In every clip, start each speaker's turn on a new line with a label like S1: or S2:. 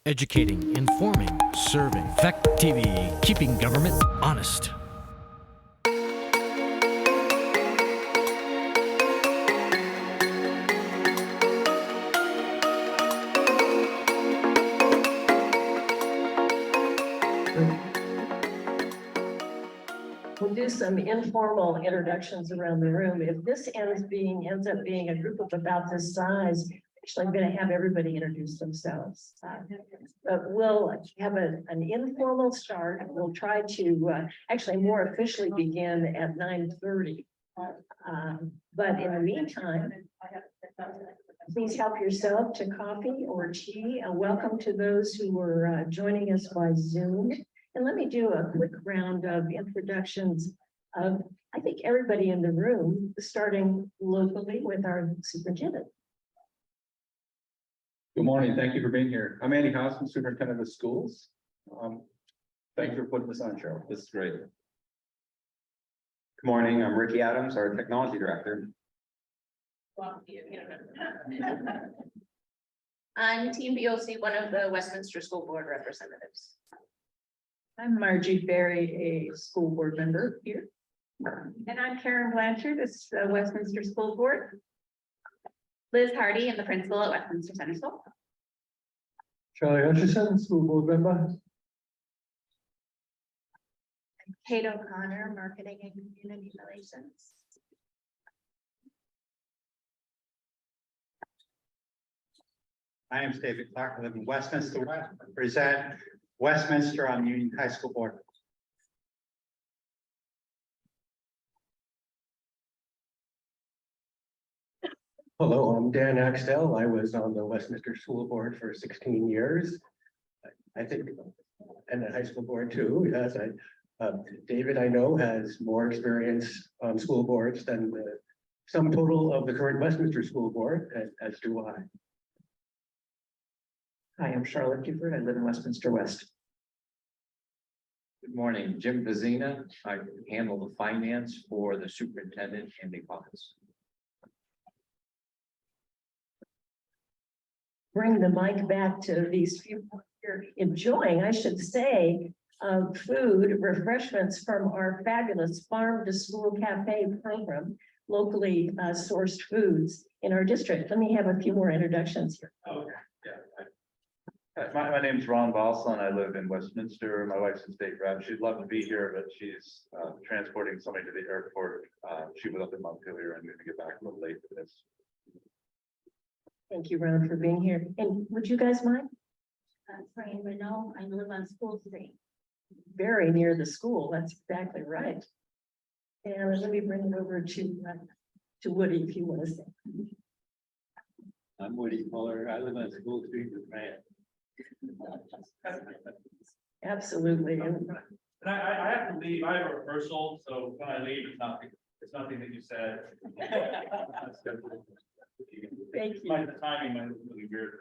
S1: Educating, informing, serving. Fact TV, keeping government honest.
S2: We'll do some informal introductions around the room. If this ends up being a group of about this size, actually, I'm going to have everybody introduce themselves. But we'll have an informal start. We'll try to actually more officially begin at 9:30. But in the meantime, please help yourself to coffee or tea. Welcome to those who are joining us by Zoom. And let me do a quick round of introductions of, I think, everybody in the room, starting locally with our superintendent.
S3: Good morning. Thank you for being here. I'm Andy Hoskin, Superintendent of Schools. Thank you for putting this on, Cheryl. This is great.
S4: Good morning, I'm Ricky Adams, our Technology Director.
S5: I'm Team BOC, one of the Westminster School Board representatives.
S2: I'm Margie Berry, a school board member here.
S5: And I'm Karen Blanchard, this Westminster School Board. Liz Hardy, I'm the principal at Westminster Center School.
S6: Charlie Hutchison, school board member.
S5: Kate O'Connor, marketing and community relations.
S7: My name is David Clark. I live in Westminster, represent Westminster on the Union High School Board.
S6: Hello, I'm Dan Axtell. I was on the Westminster School Board for 16 years. I think, and the high school board too. Yes, David, I know, has more experience on school boards than the sum total of the current Westminster School Board, as do I.
S2: Hi, I'm Charlotte Gifford. I live in Westminster West.
S8: Good morning, Jim Vazina. I handle the finance for the superintendent and the office.
S2: Bring the mic back to these few here enjoying, I should say, food refreshments from our fabulous farm to school cafe program, locally sourced foods in our district. Let me have a few more introductions here.
S9: Okay, yeah. My name is Ron Balson. I live in Westminster. My wife's a state rep. She'd love to be here, but she's transporting somebody to the airport. She was up in Montpelier and going to get back a little late for this.
S2: Thank you, Ron, for being here. And would you guys mind?
S5: Fran Renault, I live on School Street.
S2: Very near the school. That's exactly right. And let me bring it over to Woody, if you want to say.
S8: I'm Woody Fuller. I live on School Street with Fran.
S2: Absolutely.
S9: And I have to leave. I have a rehearsal, so when I leave, it's nothing that you said.
S2: Thank you.
S9: The timing might be really weird.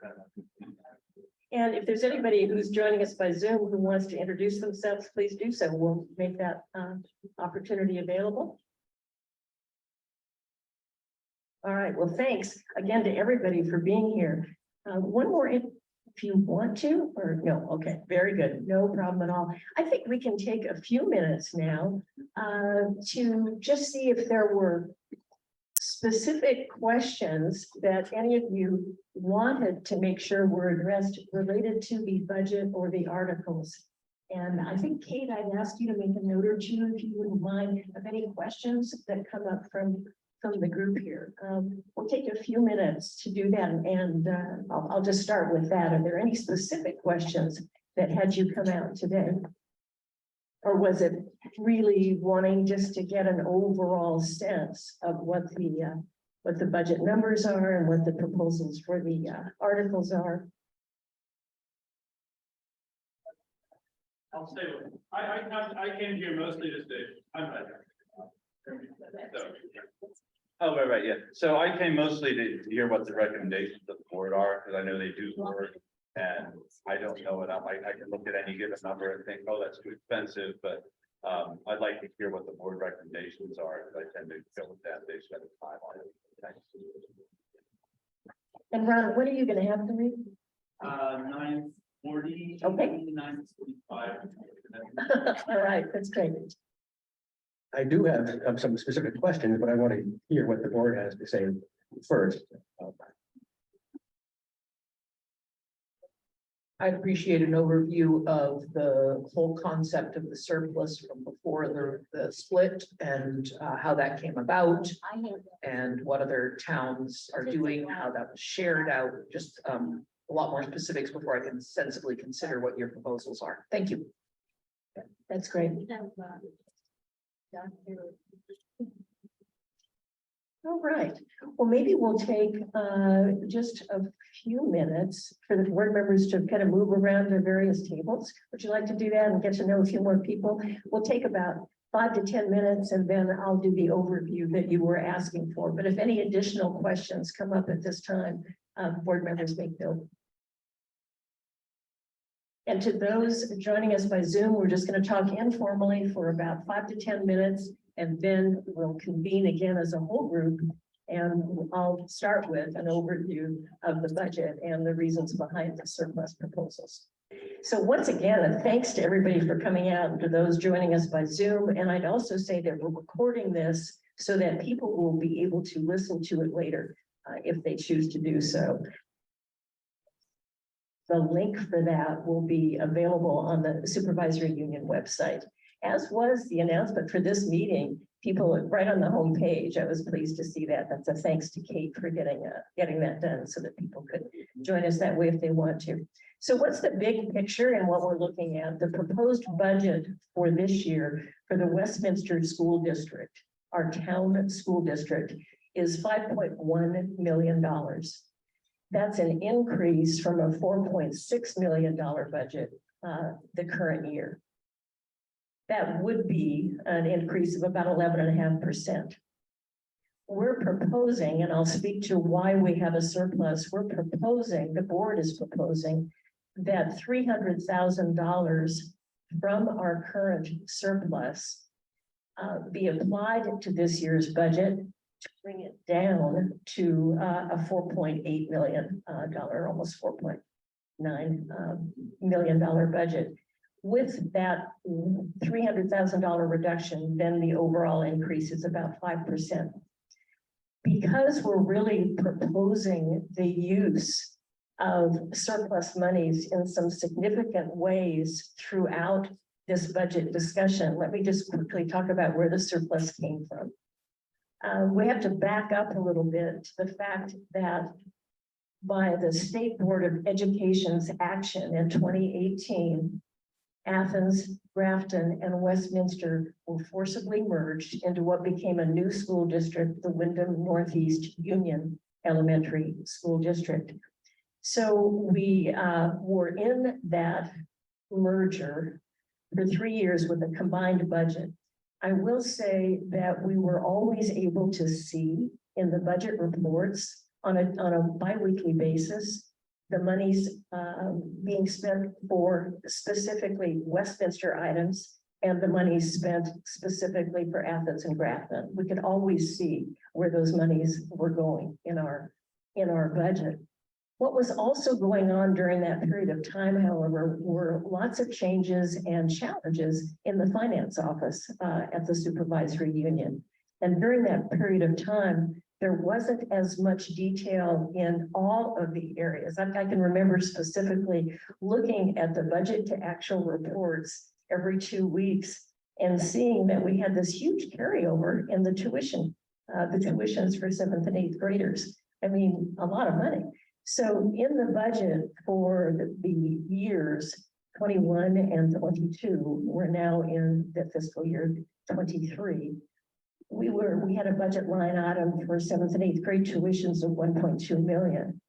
S2: And if there's anybody who's joining us by Zoom who wants to introduce themselves, please do so. We'll make that opportunity available. All right. Well, thanks again to everybody for being here. One more if you want to, or no. Okay, very good. No problem at all. I think we can take a few minutes now to just see if there were specific questions that any of you wanted to make sure were addressed related to the budget or the articles. And I think, Kate, I'd ask you to make a note or two, if you wouldn't mind, of any questions that come up from the group here. We'll take a few minutes to do that, and I'll just start with that. Are there any specific questions that had you come out today? Or was it really wanting just to get an overall sense of what the budget numbers are and what the proposals for the articles are?
S9: I'll stay with it. I came here mostly to say, I'm not here. Oh, right, yeah. So I came mostly to hear what the recommendations of the board are, because I know they do work. And I don't know enough. I can look at any given number and think, oh, that's too expensive, but I'd like to hear what the board recommendations are, because I tend to go with that. They spend time on it. Thanks.
S2: And Ron, what are you going to have to read?
S9: 9:40
S2: Okay. All right, that's great.
S6: I do have some specific questions, but I want to hear what the board has to say first.
S10: I'd appreciate an overview of the whole concept of the surplus from before the split and how that came about and what other towns are doing, how that was shared out, just a lot more specifics before I can sensibly consider what your proposals are. Thank you.
S2: That's great. All right, well, maybe we'll take just a few minutes for the board members to kind of move around their various tables. Would you like to do that and get to know a few more people? We'll take about 5 to 10 minutes and then I'll do the overview that you were asking for. But if any additional questions come up at this time, board members may feel. And to those joining us by Zoom, we're just going to talk informally for about 5 to 10 minutes. And then we'll convene again as a whole group. And I'll start with an overview of the budget and the reasons behind the surplus proposals. So once again, thanks to everybody for coming out and to those joining us by Zoom. And I'd also say that we're recording this so that people will be able to listen to it later if they choose to do so. The link for that will be available on the Supervisory Union website, as was the announcement for this meeting. People right on the home page. I was pleased to see that. That's a thanks to Kate for getting that done so that people could join us that way if they want to. So what's the big picture and what we're looking at? The proposed budget for this year for the Westminster School District, our town school district, is $5.1 million. That's an increase from a $4.6 million budget the current year. That would be an increase of about 11.5%. We're proposing, and I'll speak to why we have a surplus, we're proposing, the board is proposing that $300,000 from our current surplus be applied to this year's budget to bring it down to a $4.8 million, almost $4.9 million budget. With that $300,000 reduction, then the overall increase is about 5%. Because we're really proposing the use of surplus monies in some significant ways throughout this budget discussion, let me just quickly talk about where the surplus came from. We have to back up a little bit to the fact that by the State Board of Education's action in 2018, Athens, Grafton, and Westminster were forcibly merged into what became a new school district, the Wyndham Northeast Union Elementary School District. So we were in that merger for 3 years with a combined budget. I will say that we were always able to see in the budget reports on a bi-weekly basis the monies being spent for specifically Westminster items and the monies spent specifically for Athens and Grafton. We could always see where those monies were going in our budget. What was also going on during that period of time, however, were lots of changes and challenges in the finance office at the supervisory union. And during that period of time, there wasn't as much detail in all of the areas. I can remember specifically looking at the budget to actual reports every 2 weeks and seeing that we had this huge carryover in the tuitions for 7th and 8th graders. I mean, a lot of money. So in the budget for the years 21 and 22, we're now in the fiscal year 23. We had a budget line item for 7th and 8th grade tuitions of 1.2 million.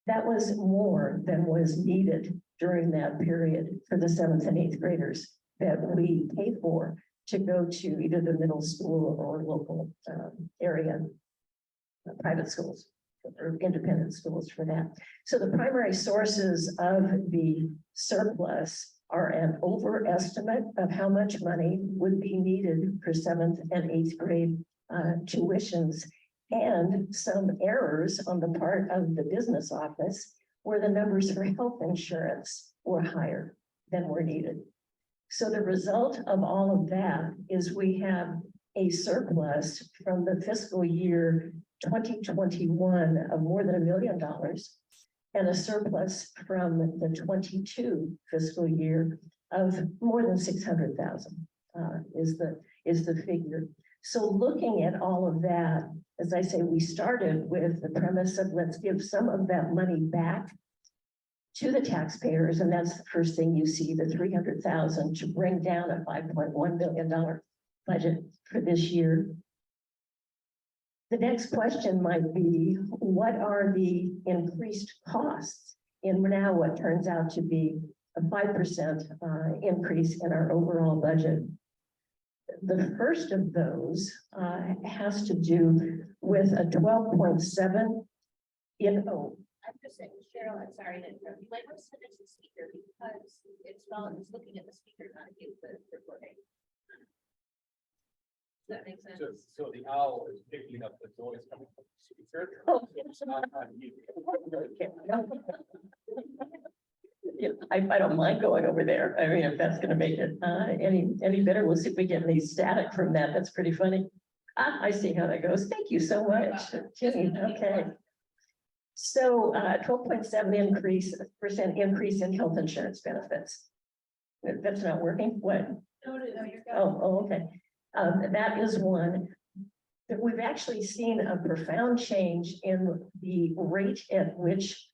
S2: That was more than was needed during that period for the 7th and 8th graders that we pay for to go to either the middle school or local area private schools or independent schools for that. So the primary sources of the surplus are an overestimate of how much money would be needed for 7th and 8th grade tuitions, and some errors on the part of the business office where the numbers for health insurance or higher than were needed. So the result of all of that is we have a surplus from the fiscal year 2021 of more than $1 million and a surplus from the 22 fiscal year of more than 600,000 is the figure. So looking at all of that, as I say, we started with the premise of let's give some of that money back to the taxpayers, and that's the first thing you see, the 300,000 to bring down a $5.1 billion budget for this year. The next question might be, what are the increased costs in now what turns out to be a 5% increase in our overall budget? The first of those has to do with a 12.7
S5: I'm just saying, Cheryl, I'm sorry to interrupt you. Like, let's finish the speaker because it's looking at the speaker, not at the recording. Does that make sense?
S3: So the owl is picking up the noise coming from the speaker.
S2: Oh,
S3: It's not on you.
S2: yeah, I don't mind going over there. I mean, if that's gonna make it any better, we'll see if we get any static from that. That's pretty funny. Ah, I see how that goes. Thank you so much, Jenny. Okay. So 12.7% increase in health insurance benefits. That's not working. What?
S5: No, you're good.
S2: Oh, okay. That is one. That we've actually seen a profound change in the rate at which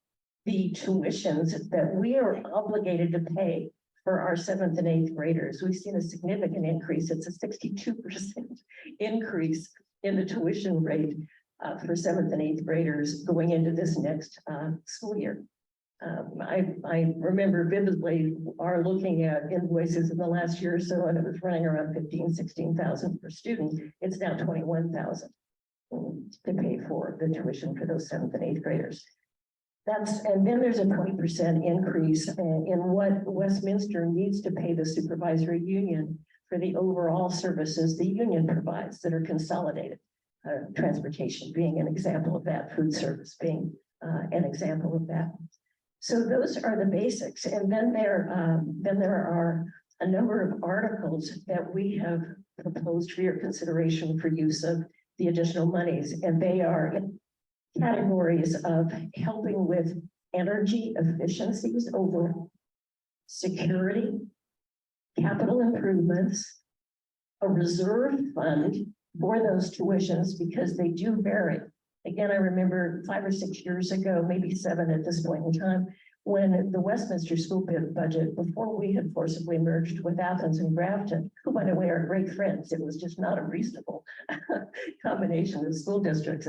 S2: the tuitions that we are obligated to pay for our 7th and 8th graders. We've seen a significant increase. It's a 62% increase in the tuition rate for 7th and 8th graders going into this next school year. I remember vividly our looking at invoices in the last year or so, and it was running around 16,000 per student. It's now 21,000 to pay for the tuition for those 7th and 8th graders. And then there's a 20% increase in what Westminster needs to pay the supervisory union for the overall services the union provides that are consolidated. Transportation being an example of that, food service being an example of that. So those are the basics. And then there are a number of articles that we have proposed for your consideration for use of the additional monies. And they are in categories of helping with energy efficiencies over security, capital improvements, a reserve fund for those tuitions because they do vary. Again, I remember 5 or 6 years ago, maybe 7 at this point in time, when the Westminster school budget, before we had forcibly merged with Athens and Grafton, who by the way are great friends, it was just not a reasonable combination of school districts,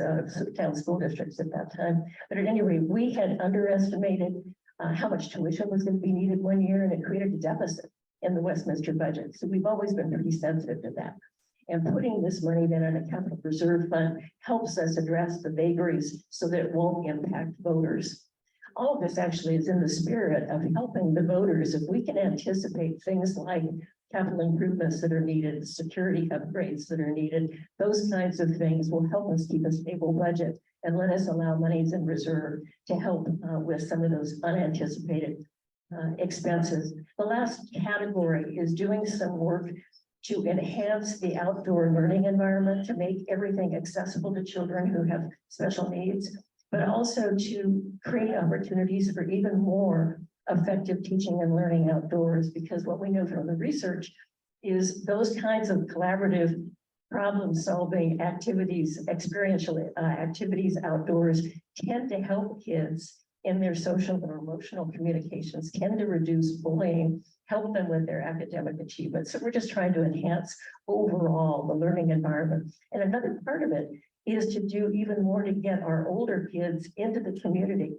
S2: town school districts at that time. But at any rate, we had underestimated how much tuition was going to be needed one year, and it created a deficit in the Westminster budget. So we've always been pretty sensitive to that. And putting this money then in a capital reserve fund helps us address the vagaries so that it won't impact voters. All of this actually is in the spirit of helping the voters. If we can anticipate things like capital improvements that are needed, security upgrades that are needed, those kinds of things will help us keep a stable budget and let us allow monies in reserve to help with some of those unanticipated expenses. The last category is doing some work to enhance the outdoor learning environment, to make everything accessible to children who have special needs, but also to create opportunities for even more effective teaching and learning outdoors, because what we know from the research is those kinds of collaborative problem-solving activities, experiential activities outdoors tend to help kids in their social and emotional communications, tend to reduce bullying, help them with their academic achievements. So we're just trying to enhance overall the learning environment. And another part of it is to do even more to get our older kids into the community,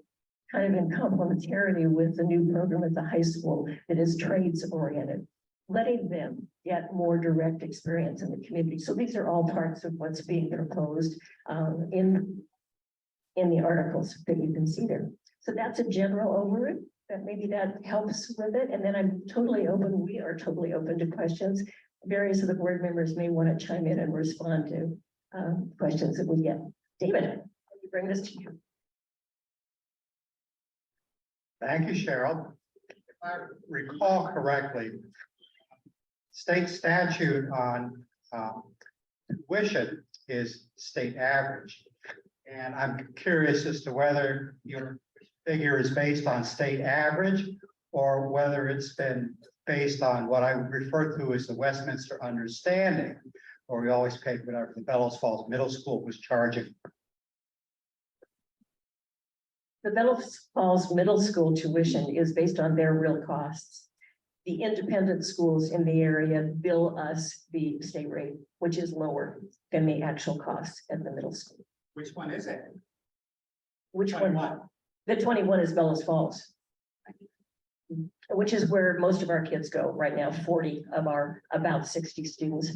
S2: kind of in complementarity with the new program at the high school that is trades oriented, letting them get more direct experience in the community. So these are all parts of what's being proposed in the articles that you can see there. So that's a general overview. That maybe that helps with it. And then we are totally open to questions. Various of the board members may want to chime in and respond to questions that we get. David, let me bring this to you.
S7: Thank you, Cheryl. I recall correctly, state statute on tuition is state average. And I'm curious as to whether your figure is based on state average or whether it's been based on what I would refer to as the Westminster understanding, where we always paid whatever the Bellows Falls Middle School was charging.
S2: The Bellows Falls Middle School tuition is based on their real costs. The independent schools in the area bill us the state rate, which is lower than the actual cost at the middle school.
S7: Which one is it?
S2: Which one? The 21 is Bellows Falls, which is where most of our kids go right now, 40 of our about 60 students.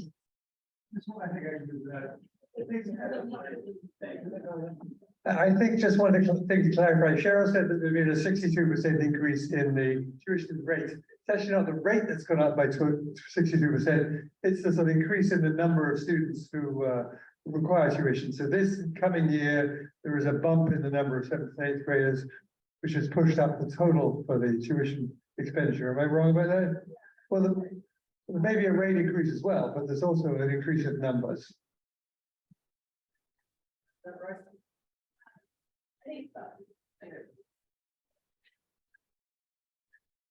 S6: I think just one thing to clarify, Cheryl said that there's been a 62% increase in the tuition rate. It's actually not the rate that's gone up by 62%, it's the sort of increase in the number of students who require tuition. So this coming year, there is a bump in the number of 7th and 8th graders, which has pushed up the total for the tuition expenditure. Am I wrong about that? Well, there may be a rate increase as well, but there's also an increase in numbers.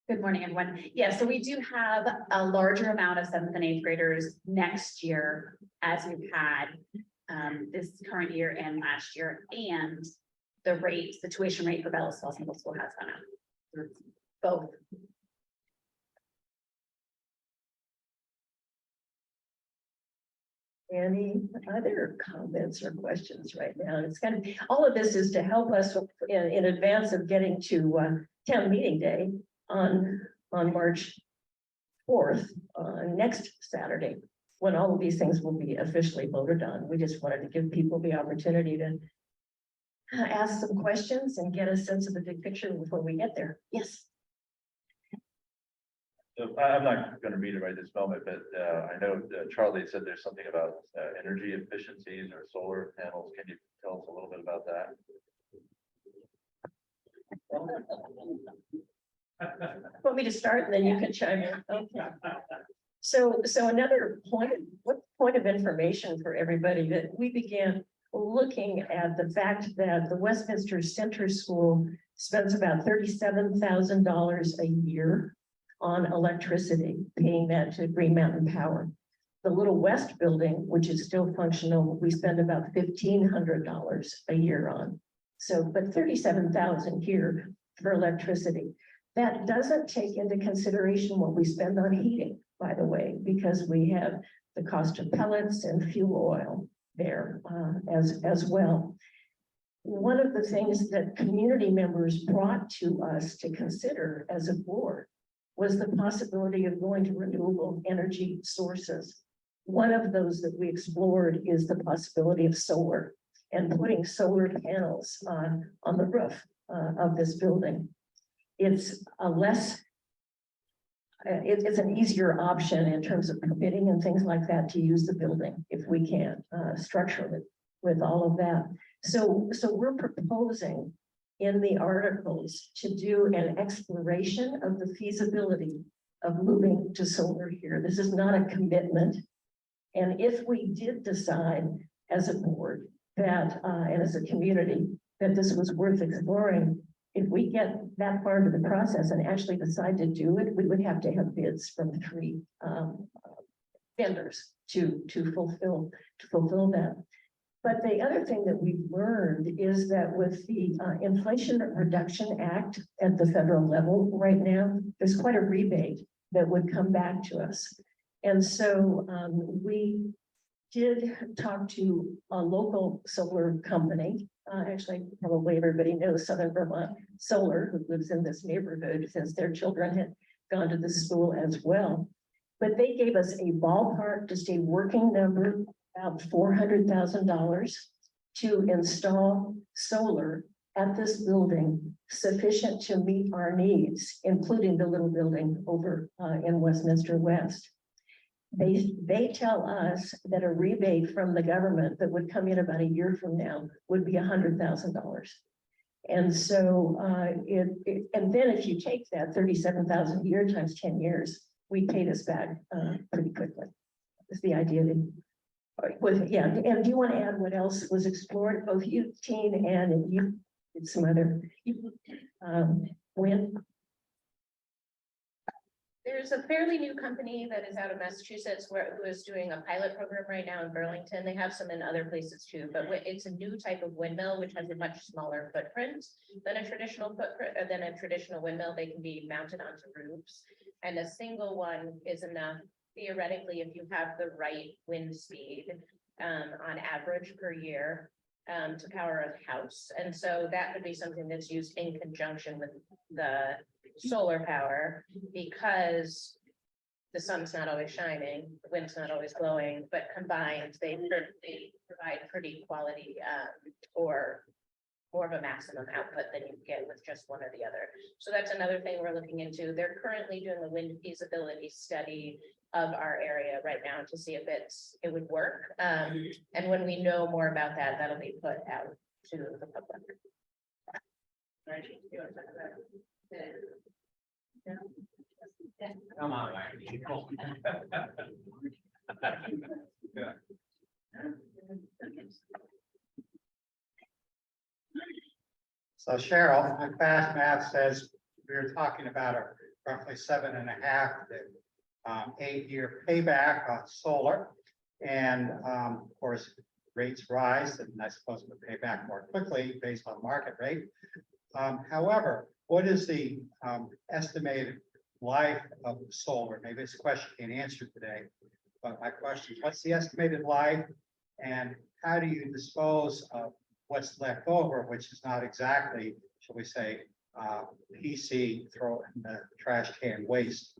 S11: Good morning, everyone. Yeah, so we do have a larger amount of 7th and 8th graders next year as we've had this current year and last year. And the rates, the tuition rate for Bellows Falls Middle School has gone up. Both.
S2: Any other comments or questions right now? It's kind of, all of this is to help us in advance of getting to town meeting day on March 4th, next Saturday, when all of these things will be officially voted on. We just wanted to give people the opportunity to ask some questions and get a sense of the big picture before we get there. Yes.
S9: So I'm not going to read it right this moment, but I know Charlie said there's something about energy efficiencies or solar panels. Can you tell us a little bit about that?
S2: Want me to start and then you can chime in? Okay. So another point of information for everybody that we began looking at the fact that the Westminster Center School spends about $37,000 a year on electricity, paying that to Green Mountain Power. The Little West building, which is still functional, we spend about $1,500 a year on. So, but $37,000 here for electricity. That doesn't take into consideration what we spend on heating, by the way, because we have the cost of pellets and fuel oil there as well. One of the things that community members brought to us to consider as a board was the possibility of going to renewable energy sources. One of those that we explored is the possibility of solar and putting solar panels on the roof of this building. It's it's an easier option in terms of permitting and things like that to use the building if we can structure it with all of that. So we're proposing in the articles to do an exploration of the feasibility of moving to solar here. This is not a commitment. And if we did decide as a board that, and as a community, that this was worth exploring, if we get that far into the process and actually decide to do it, we would have to have bids from 3 vendors to fulfill that. But the other thing that we've learned is that with the Inflation Reduction Act at the federal level right now, there's quite a rebate that would come back to us. And so we did talk to a local solar company. Actually, probably everybody knows Southern Vermont Solar, who lives in this neighborhood, since their children had gone to the school as well. But they gave us a ballpark, just a working number, about $400,000 to install solar at this building, sufficient to meet our needs, including the little building over in Westminster West. They tell us that a rebate from the government that would come in about a year from now would be $100,000. And so and then if you take that 37,000 a year times 10 years, we paid us back pretty quickly. Is the idea that yeah, and do you want to add what else was explored, both you, teen, and you did some other when?
S5: There's a fairly new company that is out of Massachusetts who is doing a pilot program right now in Burlington. They have some in other places too, but it's a new type of windmill, which has a much smaller footprint than a traditional windmill. They can be mounted onto roofs. And a single one is enough, theoretically, if you have the right wind speed, on average per year, to power a house. And so that could be something that's used in conjunction with the solar power, because the sun's not always shining, the wind's not always blowing, but combined, they provide pretty quality, or more of a maximum output than you get with just one or the other. So that's another thing we're looking into. They're currently doing the wind feasibility study of our area right now to see if it would work. And when we know more about that, that'll be put out to the public.
S8: Come on.
S7: So Cheryl, my fast math says we were talking about a roughly 7.5 to 8-year payback on solar. And of course, rates rise, and I suppose it would pay back more quickly based on market rate. However, what is the estimated life of solar? Maybe it's a question you can't answer today, but my question is, what's the estimated life, and how do you dispose of what's left over, which is not exactly, shall we say, PC, throw in the trash can waste?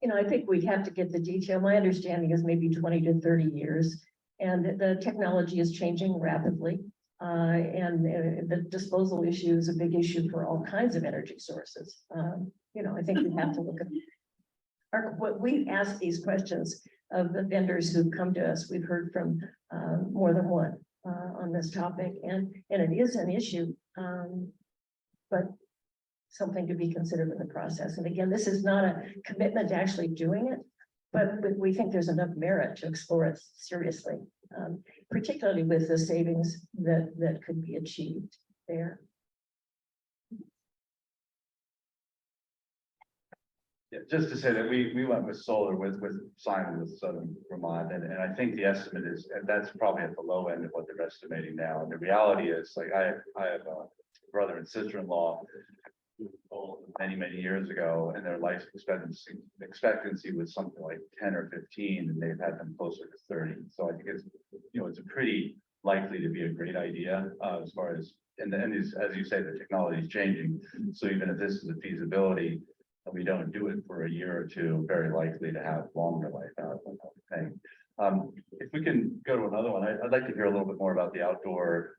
S2: You know, I think we have to get the detail. My understanding is maybe 20 to 30 years, and the technology is changing rapidly. And the disposal issue is a big issue for all kinds of energy sources. You know, I think we have to look at what we ask these questions of the vendors who come to us. We've heard from more than one on this topic, and it is an issue, but something to be considered in the process. And again, this is not a commitment to actually doing it, but we think there's enough merit to explore it seriously, particularly with the savings that could be achieved there.
S9: Yeah, just to say that we went with solar with Simon with Southern Vermont, and I think the estimate is, and that's probably at the low end of what they're estimating now. And the reality is, like, I have a brother and sister-in-law many years ago, and their life expectancy was something like 10 or 15, and they've had them closer to 30. So I think it's, you know, it's a pretty likely to be a great idea as far as, and as you say, the technology is changing. So even if this is a feasibility, and we don't do it for a year or two, very likely to have longer life out of the thing. If we can go to another one, I'd like to hear a little bit more about the outdoor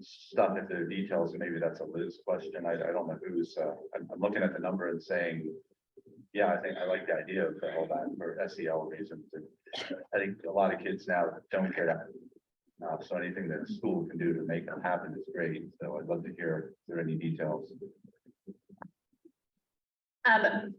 S9: stuff, if there are details, and maybe that's a Liz question. I don't know who's, I'm looking at the number and saying, yeah, I think I like the idea of all that for SEL reasons. And I think a lot of kids now don't get out. So anything that school can do to make that happen is great. So I'd love to hear if there are any details.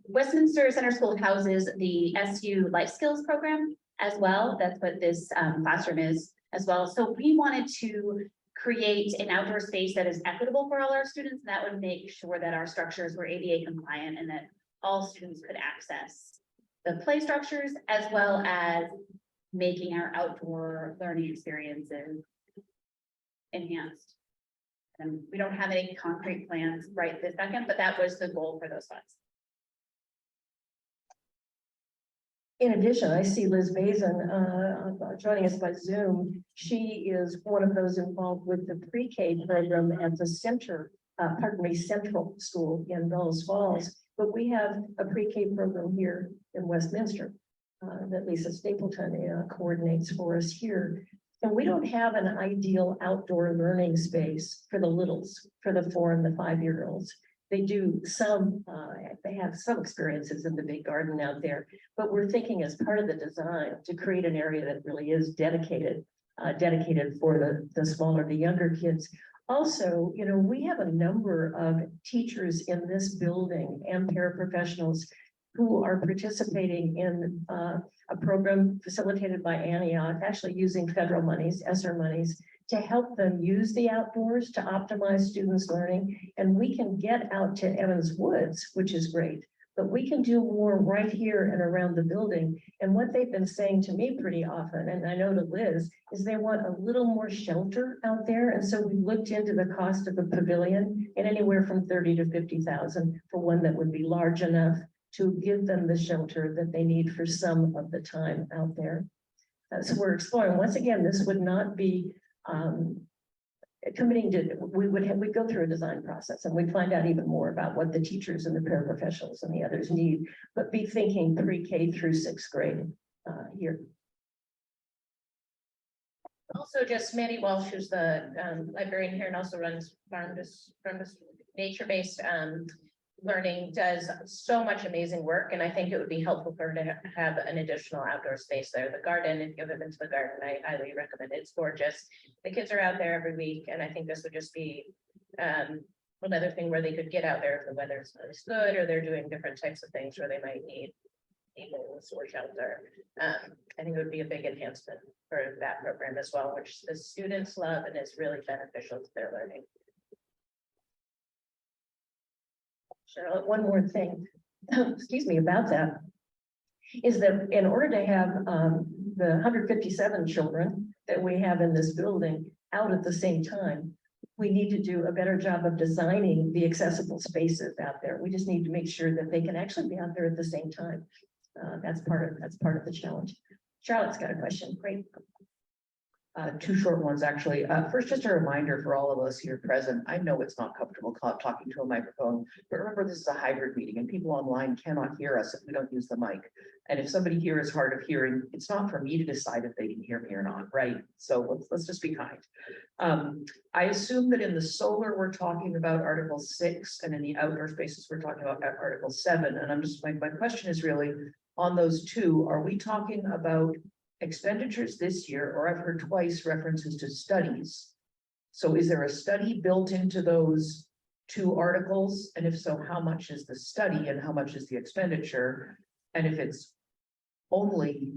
S11: Westminster Center School houses the SU Life Skills program as well. That's what this classroom is as well. So we wanted to create an outdoor space that is equitable for all our students. And that would make sure that our structures were ADA compliant and that all students could access the play structures, as well as making our outdoor learning experiences enhanced. And we don't have any concrete plans right this second, but that was the goal for those funds.
S2: In addition, I see Liz Bazin joining us by Zoom. She is one of those involved with the pre-K program at the Central School in Bellows Falls. But we have a pre-K program here in Westminster that Lisa Stapleton coordinates for us here. And we don't have an ideal outdoor learning space for the littles, for the 4 and the 5-year-olds. They do some, they have some experiences in the big garden out there, but we're thinking as part of the design to create an area that really is dedicated for the smaller, the younger kids. Also, you know, we have a number of teachers in this building and paraprofessionals who are participating in a program facilitated by Antioch, actually using federal monies, ESSER monies, to help them use the outdoors to optimize students' learning. And we can get out to Evans Woods, which is great, but we can do more right here and around the building. And what they've been saying to me pretty often, and I know to Liz, is they want a little more shelter out there. And so we looked into the cost of a pavilion at anywhere from 30 to 50,000 for one that would be large enough to give them the shelter that they need for some of the time out there. So we're exploring, once again, this would not be committing to, we'd go through a design process and we'd find out even more about what the teachers and the paraprofessionals and the others need, but be thinking pre-K through sixth grade here.
S5: Also, just Mandy Walsh, who's the librarian here and also runs farm to nature-based learning, does so much amazing work. And I think it would be helpful for her to have an additional outdoor space there. The garden, if you've ever been to the garden, I highly recommend it. It's gorgeous. The kids are out there every week. And I think this would just be another thing where they could get out there if the weather's not as good, or they're doing different types of things where they might need or shelter. I think it would be a big enhancement for that program as well, which the students love and is really beneficial to their learning. Charlotte, one more thing, excuse me, about that, is that in order to have the 157 children that we have in this building out at the same time, we need to do a better job of designing the accessible spaces out there. We just need to make sure that they can actually be out there at the same time. That's part of the challenge. Charlotte's got a question. Great.
S10: Two short ones, actually. First, just a reminder for all of us here present. I know it's not comfortable talking to a microphone, but remember, this is a hybrid meeting and people online cannot hear us if we don't use the mic. And if somebody here is hard of hearing, it's not for me to decide if they can hear me or not, right? So let's just be kind. I assume that in the solar, we're talking about Article 6, and in the outdoor spaces, we're talking about Article 7. And I'm just, my question is really on those two, are we talking about expenditures this year, or I've heard twice references to studies? So is there a study built into those two articles? And if so, how much is the study and how much is the expenditure? And if it's only,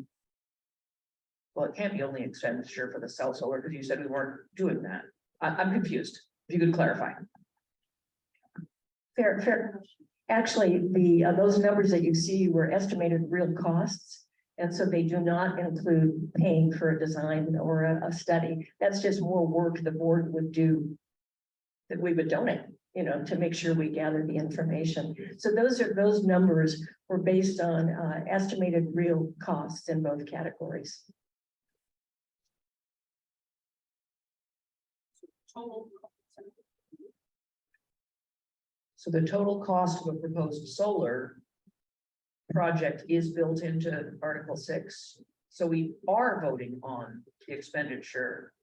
S10: well, it can't be only expenditure for the cell solar, because you said we weren't doing that. I'm confused. If you could clarify.
S2: Fair. Actually, those numbers that you see were estimated real costs. And so they do not include paying for a design or a study. That's just more work the board would do that we would donate, you know, to make sure we gather the information. So those numbers were based on estimated real costs in both categories.
S10: So the total cost of a proposed solar project is built into Article 6. So we are voting on the expenditure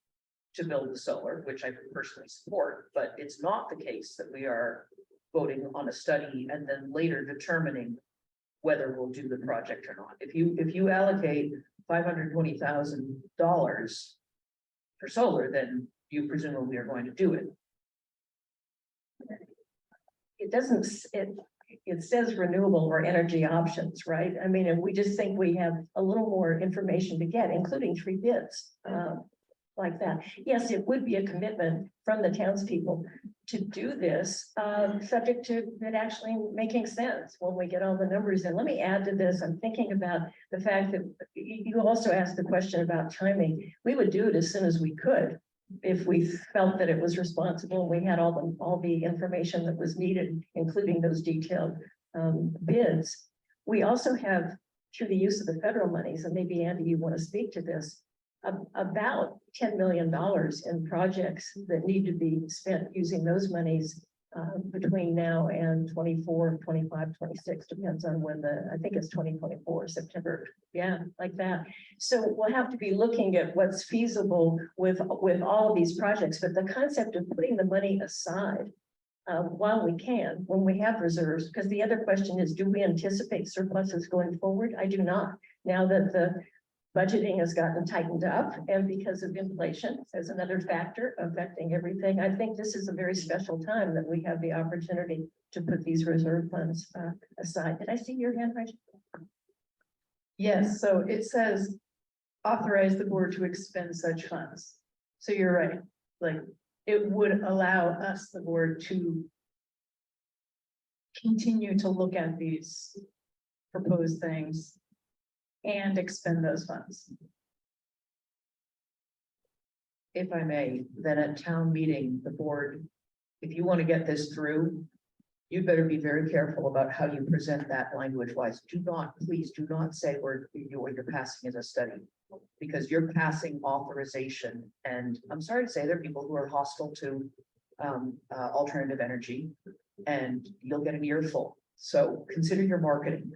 S10: to build the solar, which I personally support, but it's not the case that we are voting on a study and then later determining whether we'll do the project or not. If you allocate $520,000 for solar, then you presumably are going to do it.
S2: It doesn't, it says renewable or energy options, right? I mean, and we just think we have a little more information to get, including 3 bids like that. Yes, it would be a commitment from the townspeople to do this, subject to it actually making sense when we get all the numbers in. Let me add to this. I'm thinking about the fact that you also asked the question about timing. We would do it as soon as we could, if we felt that it was responsible, and we had all the information that was needed, including those detailed bids. We also have, through the use of the federal monies, and maybe Andy, you want to speak to this, about $10 million in projects that need to be spent using those monies between now and 24, 25, 26, depends on when I think it's 2024, September. Yeah, like that. So we'll have to be looking at what's feasible with all of these projects, but the concept of putting the money aside while we can, when we have reserves, because the other question is, do we anticipate surpluses going forward? I do not. Now that budgeting has gotten tightened up, and because of inflation as another factor affecting everything, I think this is a very special time that we have the opportunity to put these reserve funds aside. Did I see your hand raised? Yes, so it says authorize the board to expend such funds. So you're right, like it would allow us, the board, to continue to look at these proposed things and expend those funds.
S10: If I may, then at town meeting, the board, if you want to get this through, you better be very careful about how you present that language wise. Do not, please do not say what you're passing as a study. Because you're passing authorization, and I'm sorry to say there are people who are hostile to alternative energy, and you'll get an earful. So consider your marketing.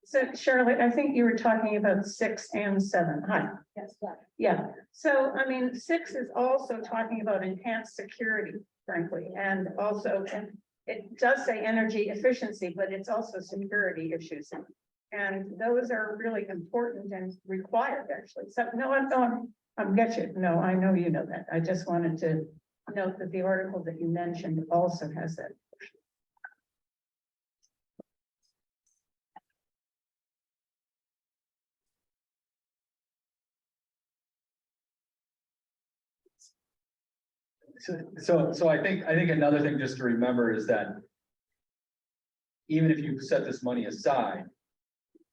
S12: So Charlotte, I think you were talking about 6 and 7. Hi.
S11: Yes.
S12: Yeah, so I mean, 6 is also talking about enhanced security, frankly, and also, and it does say energy efficiency, but it's also security issues. And those are really important and required, actually. So no, I'm get you. No, I know you know that. I just wanted to note that the article that you mentioned also has that.
S3: So I think another thing just to remember is that even if you set this money aside,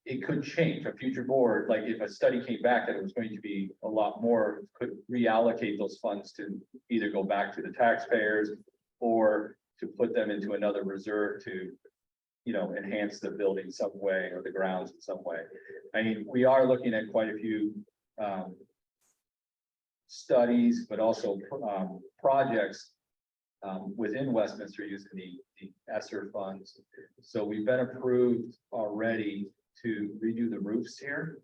S3: it could change. A future board, like if a study came back that it was going to be a lot more, could reallocate those funds to either go back to the taxpayers or to put them into another reserve to, you know, enhance the building some way or the grounds in some way. I mean, we are looking at quite a few studies, but also projects within Westminster using the ESSER funds. So we've been approved already to redo the roofs here.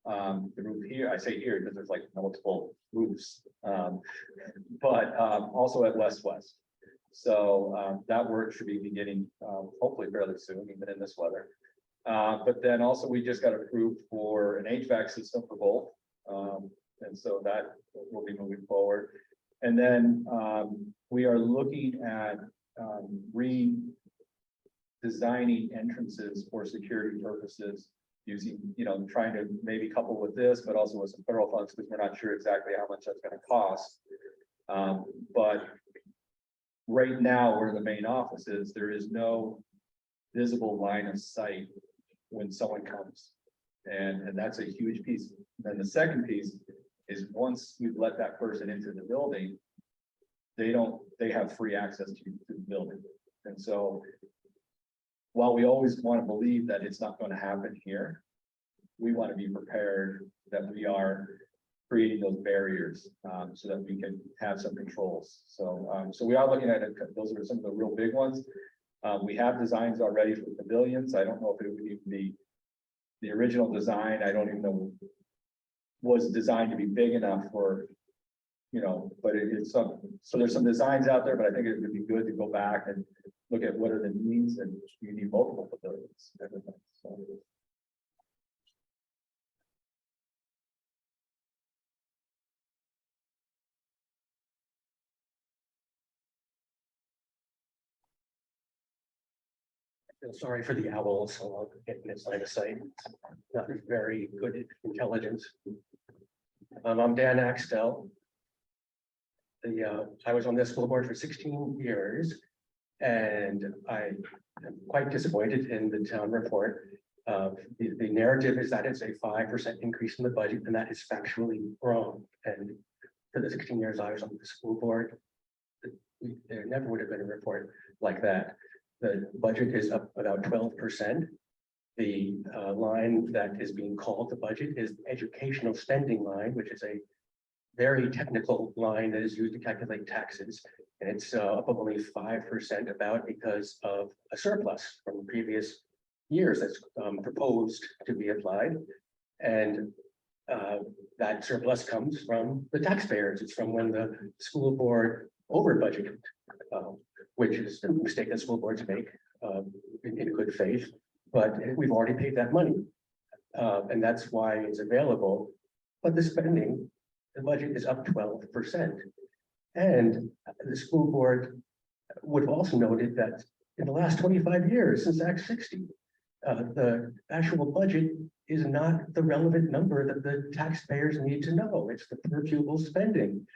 S3: The roof here, I say here because there's like multiple roofs, but also at West. So that work should be beginning hopefully fairly soon, even in this weather. But then also we just got approved for an HVAC system for both. And so that will be moving forward. And then we are looking at redesigning entrances for security purposes using, you know, trying to maybe couple with this, but also with some federal funds because we're not sure exactly how much that's going to cost. But right now, where the main office is, there is no visible line of sight when someone comes. And that's a huge piece. Then the second piece is once we've let that person into the building, they have free access to the building. And so while we always want to believe that it's not going to happen here, we want to be prepared that we are creating those barriers so that we can have some controls. So we are looking at it. Those are some of the real big ones. We have designs already for pavilions. I don't know if it would even be the original design. I don't even know was designed to be big enough for, you know, but it's some, so there's some designs out there, but I think it would be good to go back and look at what are the needs, and you need multiple pavilions. Everything. So.
S6: Feel sorry for the owls, so I'll get this line of sight. Not very good intelligence. I'm Dan Axtell. I was on this school board for 16 years, and I am quite disappointed in the town report. The narrative is that it's a 5% increase in the budget, and that is factually wrong. And for the 16 years I was on the school board, there never would have been a report like that. The budget is up about 12%. The line that is being called the budget is educational spending line, which is a very technical line that is used to calculate taxes. And it's up only 5% about because of a surplus from previous years that's proposed to be applied. And that surplus comes from the taxpayers. It's from when the school board over budgeted. which is a mistake that school boards make in good faith, but we've already paid that money. And that's why it's available. But the spending, the budget is up 12%. And the school board would have also noted that in the last 25 years, since Act 60, the actual budget is not the relevant number that the taxpayers need to know. It's the per pupil spending.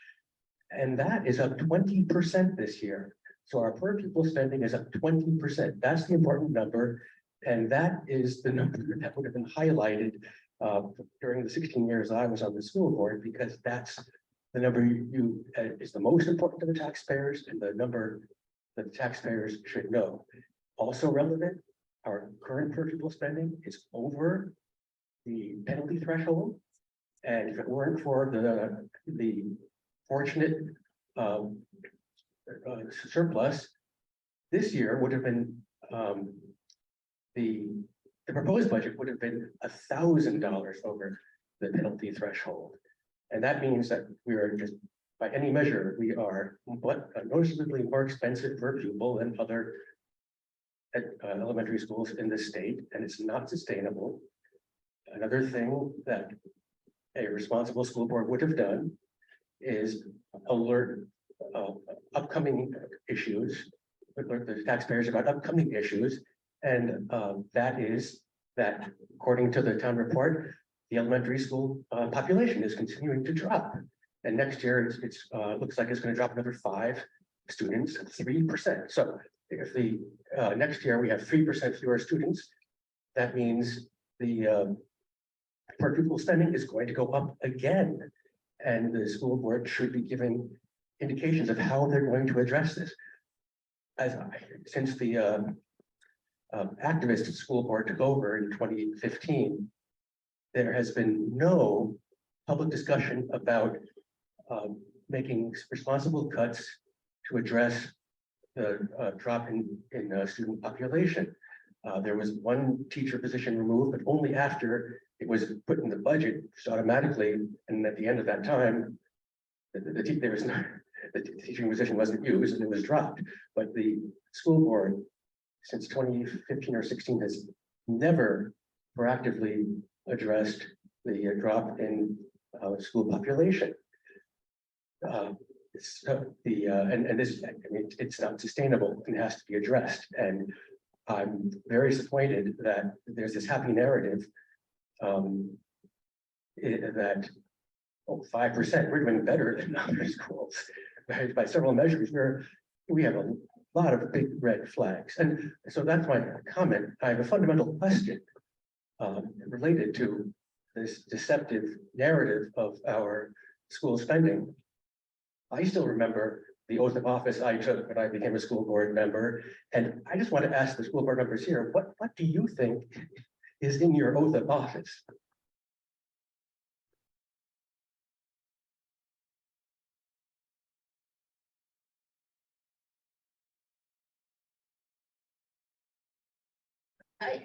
S6: And that is up 20% this year. So our per pupil spending is up 20%. That's the important number. And that is the number that would have been highlighted during the 16 years I was on the school board, because that's the number is the most important to the taxpayers and the number that the taxpayers should know. Also relevant, our current per pupil spending is over the penalty threshold. And if it weren't for the fortunate surplus, this year would have been the proposed budget would have been $1,000 over the penalty threshold. And that means that we are just, by any measure, we are noticeably more expensive per pupil than other elementary schools in the state, and it's not sustainable. Another thing that a responsible school board would have done is alert upcoming issues, alert the taxpayers about upcoming issues. And that is that, according to the town report, the elementary school population is continuing to drop. And next year, it's looks like it's going to drop another 5 students, 3%. So if the next year we have 3% fewer students, that means the per pupil spending is going to go up again. And the school board should be given indications of how they're going to address this. Since the activist school board took over in 2015, there has been no public discussion about making responsible cuts to address the drop in student population. There was one teacher position removed, but only after it was put in the budget just automatically. And at the end of that time, the teaching position wasn't used and it was dropped. But the school board, since 2015 or 16, has never proactively addressed the drop in school population. This, I mean, it's not sustainable and has to be addressed. And I'm very disappointed that there's this happy narrative that 5%, we're doing better than other schools by several measures. We have a lot of big red flags. And so that's my comment. I have a fundamental question related to this deceptive narrative of our school spending. I still remember the oath of office I took when I became a school board member. And I just want to ask the school board members here, what do you think is in your oath of office?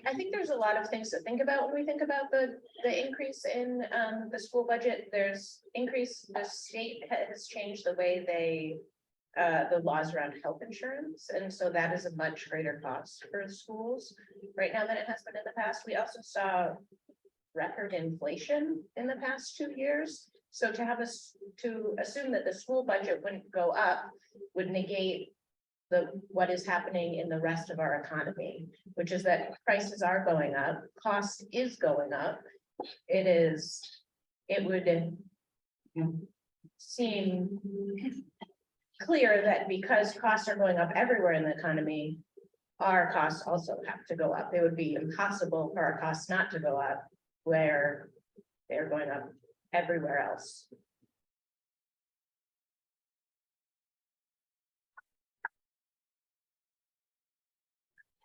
S5: I think there's a lot of things to think about when we think about the increase in the school budget. The state has changed the way the laws around health insurance. And so that is a much greater cost for the schools right now than it has been in the past. We also saw record inflation in the past 2 years. So to assume that the school budget wouldn't go up would negate what is happening in the rest of our economy, which is that prices are going up, cost is going up. It would seem clear that because costs are going up everywhere in the economy, our costs also have to go up. It would be impossible for our costs not to go up where they're going up everywhere else.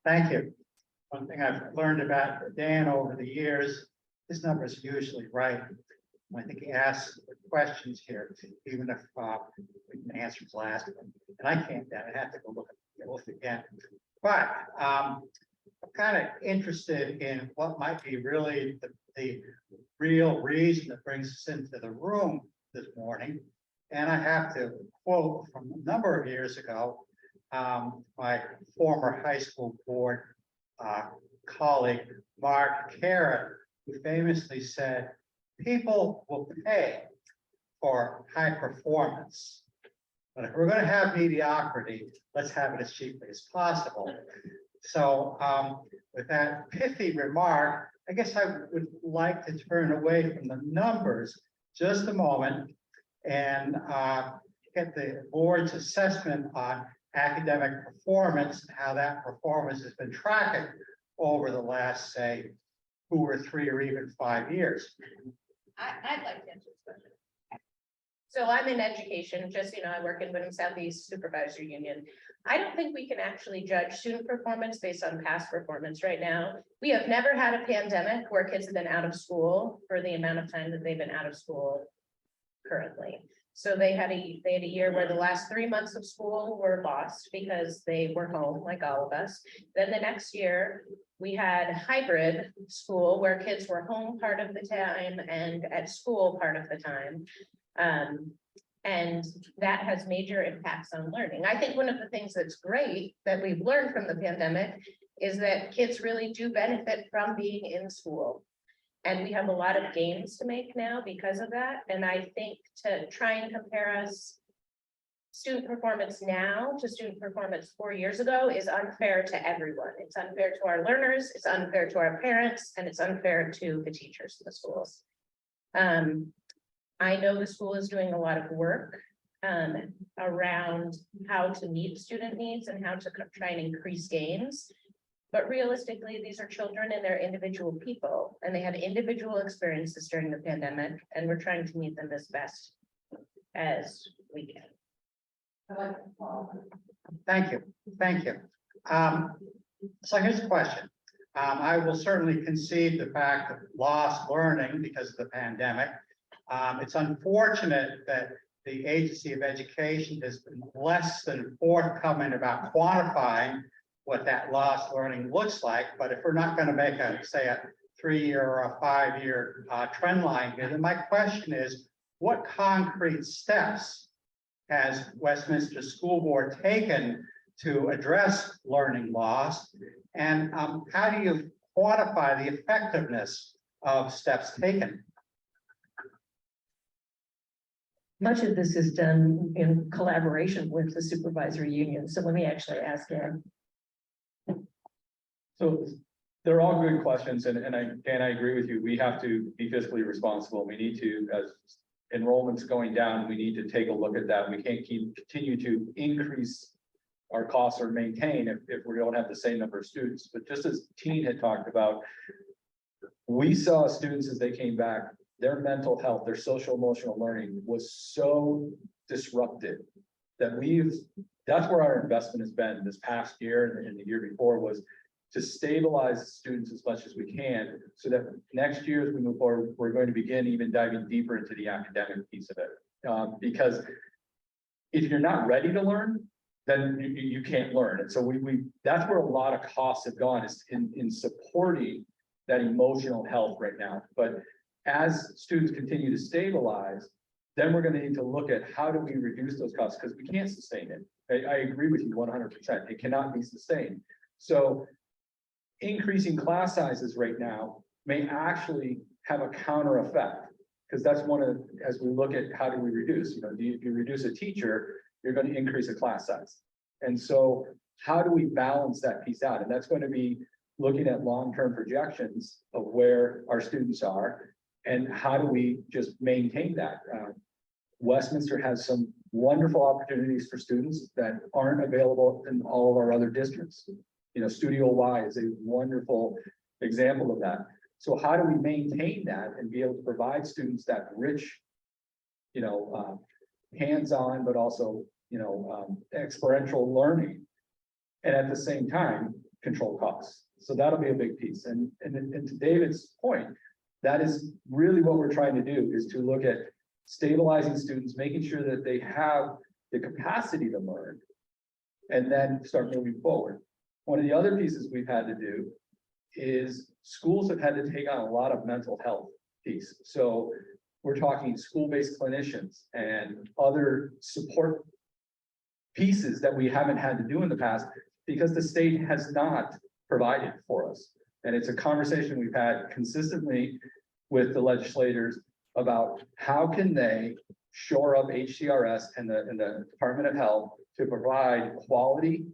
S7: Thank you. One thing I've learned about Dan over the years, his number is usually right. I think he asks questions here, even if we can answer his last one. And I can't, I have to go look at the oath again. But I'm kind of interested in what might be really the real reason that brings us into the room this morning. And I have to quote from a number of years ago, my former high school board colleague, Mark Carrot, who famously said, people will pay for high performance. But if we're going to have mediocrity, let's have it as cheaply as possible. So with that pithy remark, I guess I would like to turn away from the numbers just a moment and get the board's assessment on academic performance, and how that performance has been tracking over the last, say, 2 or 3 or even 5 years.
S5: I'd like to answer this question. So I'm in education, just, so you know, I work in Wyndham Southeast Supervisory Union. I don't think we can actually judge student performance based on past performance right now. We have never had a pandemic where kids have been out of school for the amount of time that they've been out of school currently. So they had a year where the last 3 months of school were lost because they were home, like all of us. Then the next year, we had hybrid school where kids were home part of the time and at school part of the time. And that has major impacts on learning. I think one of the things that's great that we've learned from the pandemic is that kids really do benefit from being in school. And we have a lot of gains to make now because of that. And I think to try and compare us student performance now to student performance 4 years ago is unfair to everyone. It's unfair to our learners, it's unfair to our parents, and it's unfair to the teachers in the schools. I know the school is doing a lot of work around how to meet student needs and how to try and increase gains. But realistically, these are children and they're individual people, and they had individual experiences during the pandemic, and we're trying to meet them as best as we can.
S7: Thank you, thank you. So here's a question. I will certainly concede the fact of lost learning because of the pandemic. It's unfortunate that the Agency of Education has been less than forthcoming about quantifying what that lost learning looks like. But if we're not going to make say a 3-year or a 5-year trend line here, then my question is, what concrete steps has Westminster School Board taken to address learning loss? And how do you quantify the effectiveness of steps taken?
S2: Much of this is done in collaboration with the supervisory union. So let me actually ask Ann.
S3: So they're all good questions, and I agree with you. We have to be fiscally responsible. We need to, as enrollment's going down, we need to take a look at that. We can't continue to increase our costs or maintain if we don't have the same number of students. But just as Teen had talked about, we saw students as they came back, their mental health, their social emotional learning was so disrupted that that's where our investment has been this past year and the year before, was to stabilize students as much as we can, so that next year as we move forward, we're going to begin even diving deeper into the academic piece of it. Because if you're not ready to learn, then you can't learn. And so that's where a lot of costs have gone, is in supporting that emotional health right now. But as students continue to stabilize, then we're going to need to look at how do we reduce those costs, because we can't sustain it. I agree with you 100%. It cannot be sustained. So increasing class sizes right now may actually have a counter effect, because that's one of, as we look at how do we reduce, if you reduce a teacher, you're going to increase a class size. And so how do we balance that piece out? And that's going to be looking at long-term projections of where our students are and how do we just maintain that. Westminster has some wonderful opportunities for students that aren't available in all of our other districts. Studio Y is a wonderful example of that. So how do we maintain that and be able to provide students that rich, hands-on, but also, experiential learning, and at the same time, control costs. So that'll be a big piece. And to David's point, that is really what we're trying to do, is to look at stabilizing students, making sure that they have the capacity to learn, and then start moving forward. One of the other pieces we've had to do is schools have had to take on a lot of mental health piece. So we're talking school-based clinicians and other support pieces that we haven't had to do in the past because the state has not provided for us. And it's a conversation we've had consistently with the legislators about how can they shore up HCRS and the Department of Health to provide quality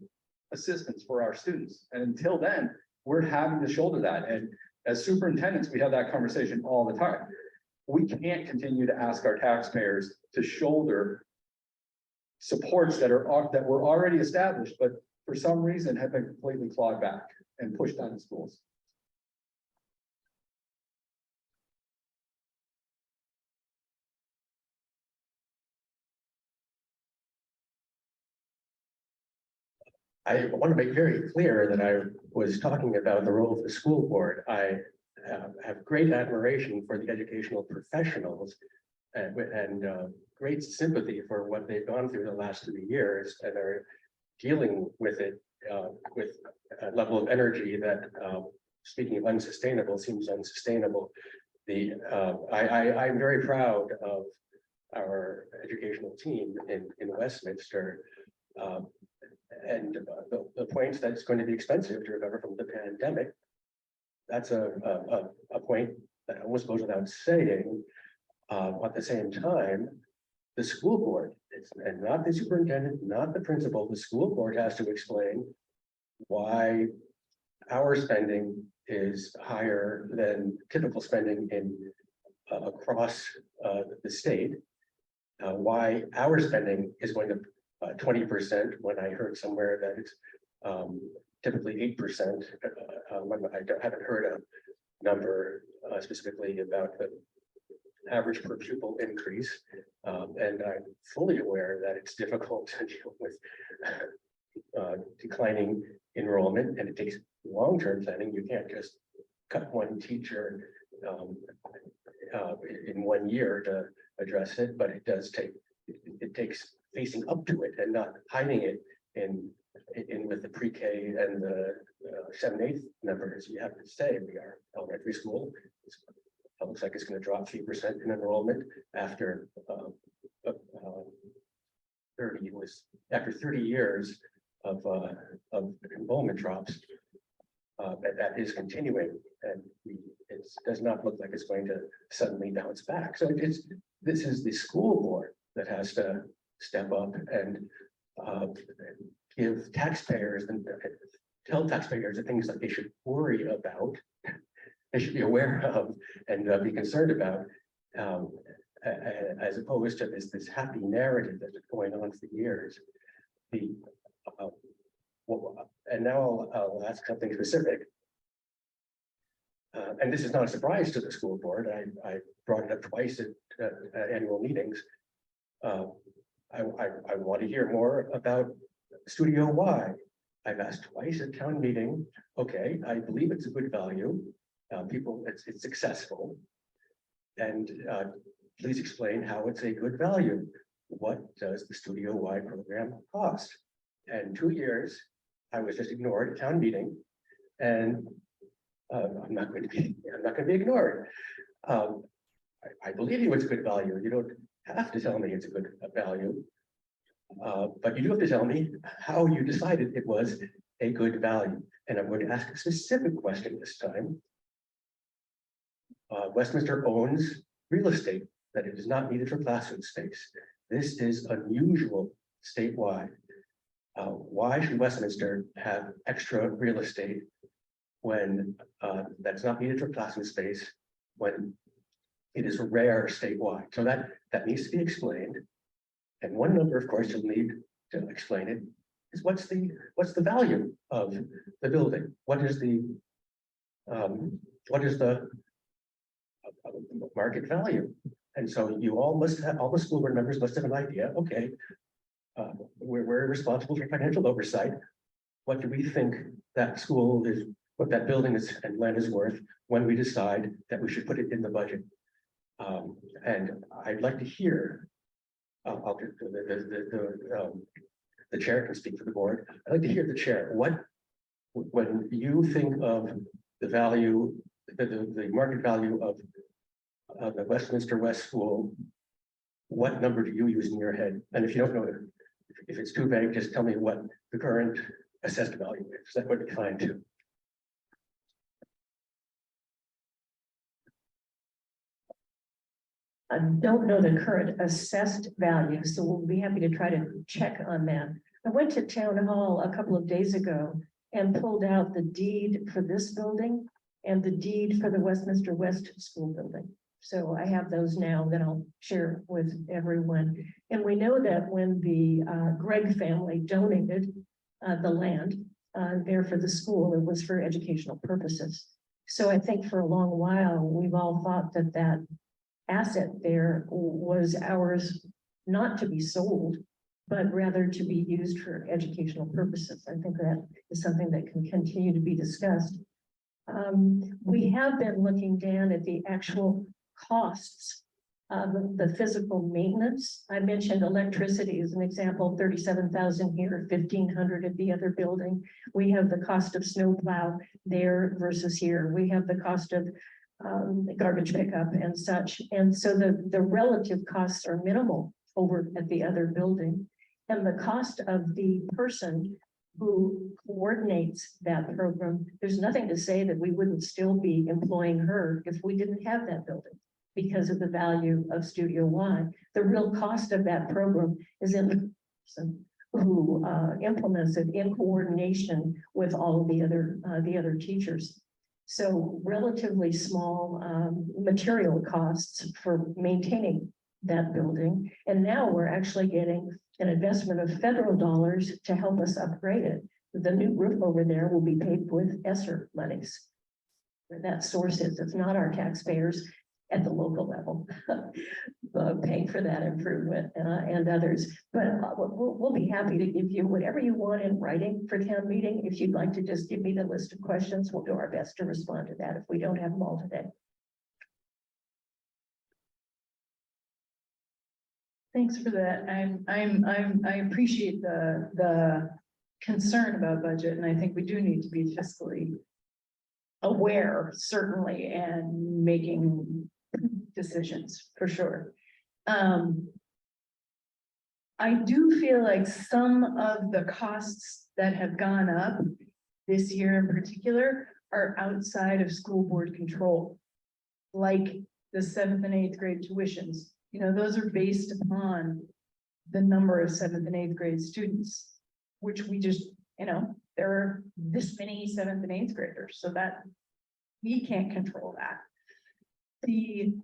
S3: assistance for our students. And until then, we're having to shoulder that. And as superintendents, we have that conversation all the time. We can't continue to ask our taxpayers to shoulder supports that were already established, but for some reason have been completely clawed back and pushed on the schools.
S6: I want to make very clear that I was talking about the role of the school board. I have great admiration for the educational professionals and great sympathy for what they've gone through the last 3 years and are dealing with it with a level of energy that, speaking of unsustainable, seems unsustainable. I'm very proud of our educational team in Westminster. And the point that it's going to be expensive to recover from the pandemic, that's a point that almost goes without saying. At the same time, the school board, and not the superintendent, not the principal, the school board has to explain why our spending is higher than typical spending across the state. Why our spending is going to 20% when I heard somewhere that it's typically 8%. I haven't heard a number specifically about the average per pupil increase. And I'm fully aware that it's difficult to deal with declining enrollment, and it takes long-term planning. You can't just cut one teacher in 1 year to address it, but it does take, it takes facing up to it and not hiding it in with the pre-K and the 7/8 numbers. You have to say we are elementary school. It looks like it's going to drop 3% in enrollment after 30 years of enrollment drops. That is continuing, and it does not look like it's going to suddenly bounce back. So this is the school board that has to step up and give taxpayers and tell taxpayers the things that they should worry about, they should be aware of, and be concerned about, as opposed to this happy narrative that's been going on for years. And now I'll ask something specific. And this is not a surprise to the school board. I brought it up twice at annual meetings. I want to hear more about Studio Y. I've asked twice at town meeting. Okay, I believe it's a good value. It's successful. And please explain how it's a good value. What does the Studio Y program cost? And 2 years, I was just ignored at town meeting, and I'm not going to be ignored. I believe you it's good value. You don't have to tell me it's a good value, but you do have to tell me how you decided it was a good value. And I'm going to ask a specific question this time. Westminster owns real estate that it is not needed for classroom space. This is unusual statewide. Why should Westminster have extra real estate when that's not needed for classroom space, when it is rare statewide? So that needs to be explained. And one number, of course, you'll need to explain it is what's the value of the building? What is the market value? And so you all must have, all the school board members must have an idea. Okay, we're responsible for financial oversight. What do we think that school is, what that building is and land is worth when we decide that we should put it in the budget? And I'd like to hear, the chair can speak for the board. I'd like to hear the chair. When you think of the value, the market value of the Westminster West School, what number do you use in your head? And if you don't know it, if if it's too vague, just tell me what the current assessed value is. That would be fine too.
S2: I don't know the current assessed value, so we'll be happy to try to check on that. I went to town hall a couple of days ago and pulled out the deed for this building and the deed for the Westminster West School building. So I have those now that I'll share with everyone. And we know that when the Gregg family donated the land there for the school, it was for educational purposes. So I think for a long while, we've all thought that that asset there was ours not to be sold, but rather to be used for educational purposes. I think that is something that can continue to be discussed. We have been looking, Dan, at the actual costs of the physical maintenance. I mentioned electricity as an example, 37,000 here, 1,500 at the other building. We have the cost of snowplow there versus here. We have the cost of garbage pickup and such. And so the relative costs are minimal over at the other building. And the cost of the person who coordinates that program, there's nothing to say that we wouldn't still be employing her if we didn't have that building because of the value of Studio One. The real cost of that program is in the person who implements it in coordination with all of the other teachers. So relatively small material costs for maintaining that building. And now we're actually getting an investment of federal dollars to help us upgrade it. The new roof over there will be paid with ESSER monies. Where that source is, it's not our taxpayers at the local level paying for that improvement and others. But we'll be happy to give you whatever you want in writing for town meeting. If you'd like to just give me the list of questions, we'll do our best to respond to that if we don't have them all today.
S12: Thanks for that. I appreciate the concern about budget, and I think we do need to be fiscally aware, certainly, and making decisions for sure. I do feel like some of the costs that have gone up this year in particular are outside of school board control, like the 7th and 8th grade tuitions. You know, those are based upon the number of 7th and 8th grade students, which we just, you know, there are this many 7th and 8th graders, so that we can't control that. The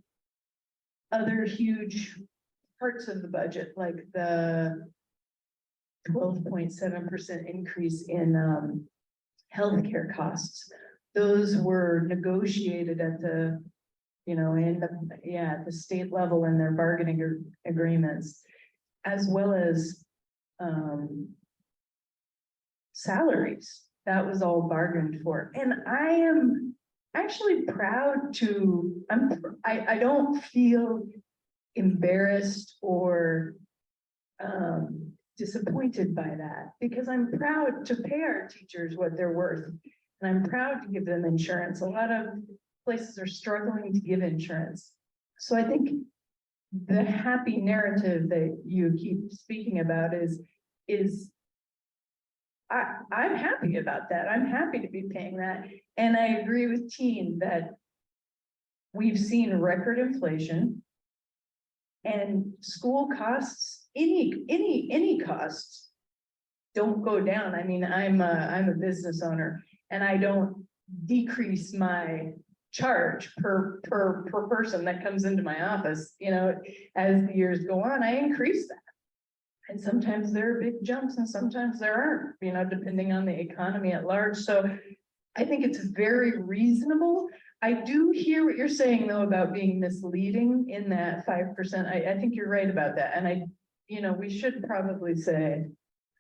S12: other huge parts of the budget, like the 12.7% increase in healthcare costs, those were negotiated at the, you know, in the, at the state level in their bargaining agreements, as well as salaries. That was all bargained for. And I am actually proud to, I don't feel embarrassed or disappointed by that, because I'm proud to pay our teachers what they're worth. And I'm proud to give them insurance. A lot of places are struggling to give insurance. So I think the happy narrative that you keep speaking about is I'm happy about that. I'm happy to be paying that. And I agree with Teen that we've seen record inflation and school costs, any costs don't go down. I mean, I'm a business owner and I don't decrease my charge per person that comes into my office. You know, as the years go on, I increase that. And sometimes there are big jumps and sometimes there aren't, you know, depending on the economy at large. So I think it's very reasonable. I do hear what you're saying though about being misleading in that 5%. I think you're right about that. And you know, we should probably say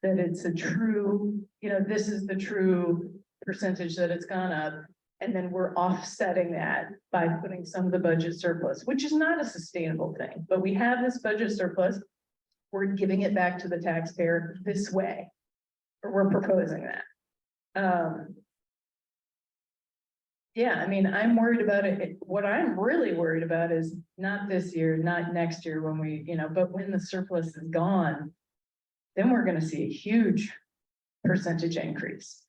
S12: that it's a true, you know, this is the true percentage that it's gone up. And then we're offsetting that by putting some of the budget surplus, which is not a sustainable thing, but we have this budget surplus. We're giving it back to the taxpayer this way, or we're proposing that. Yeah, I mean, I'm worried about it. What I'm really worried about is not this year, not next year when we, you know, but when the surplus is gone,
S2: then we're gonna see a huge percentage increase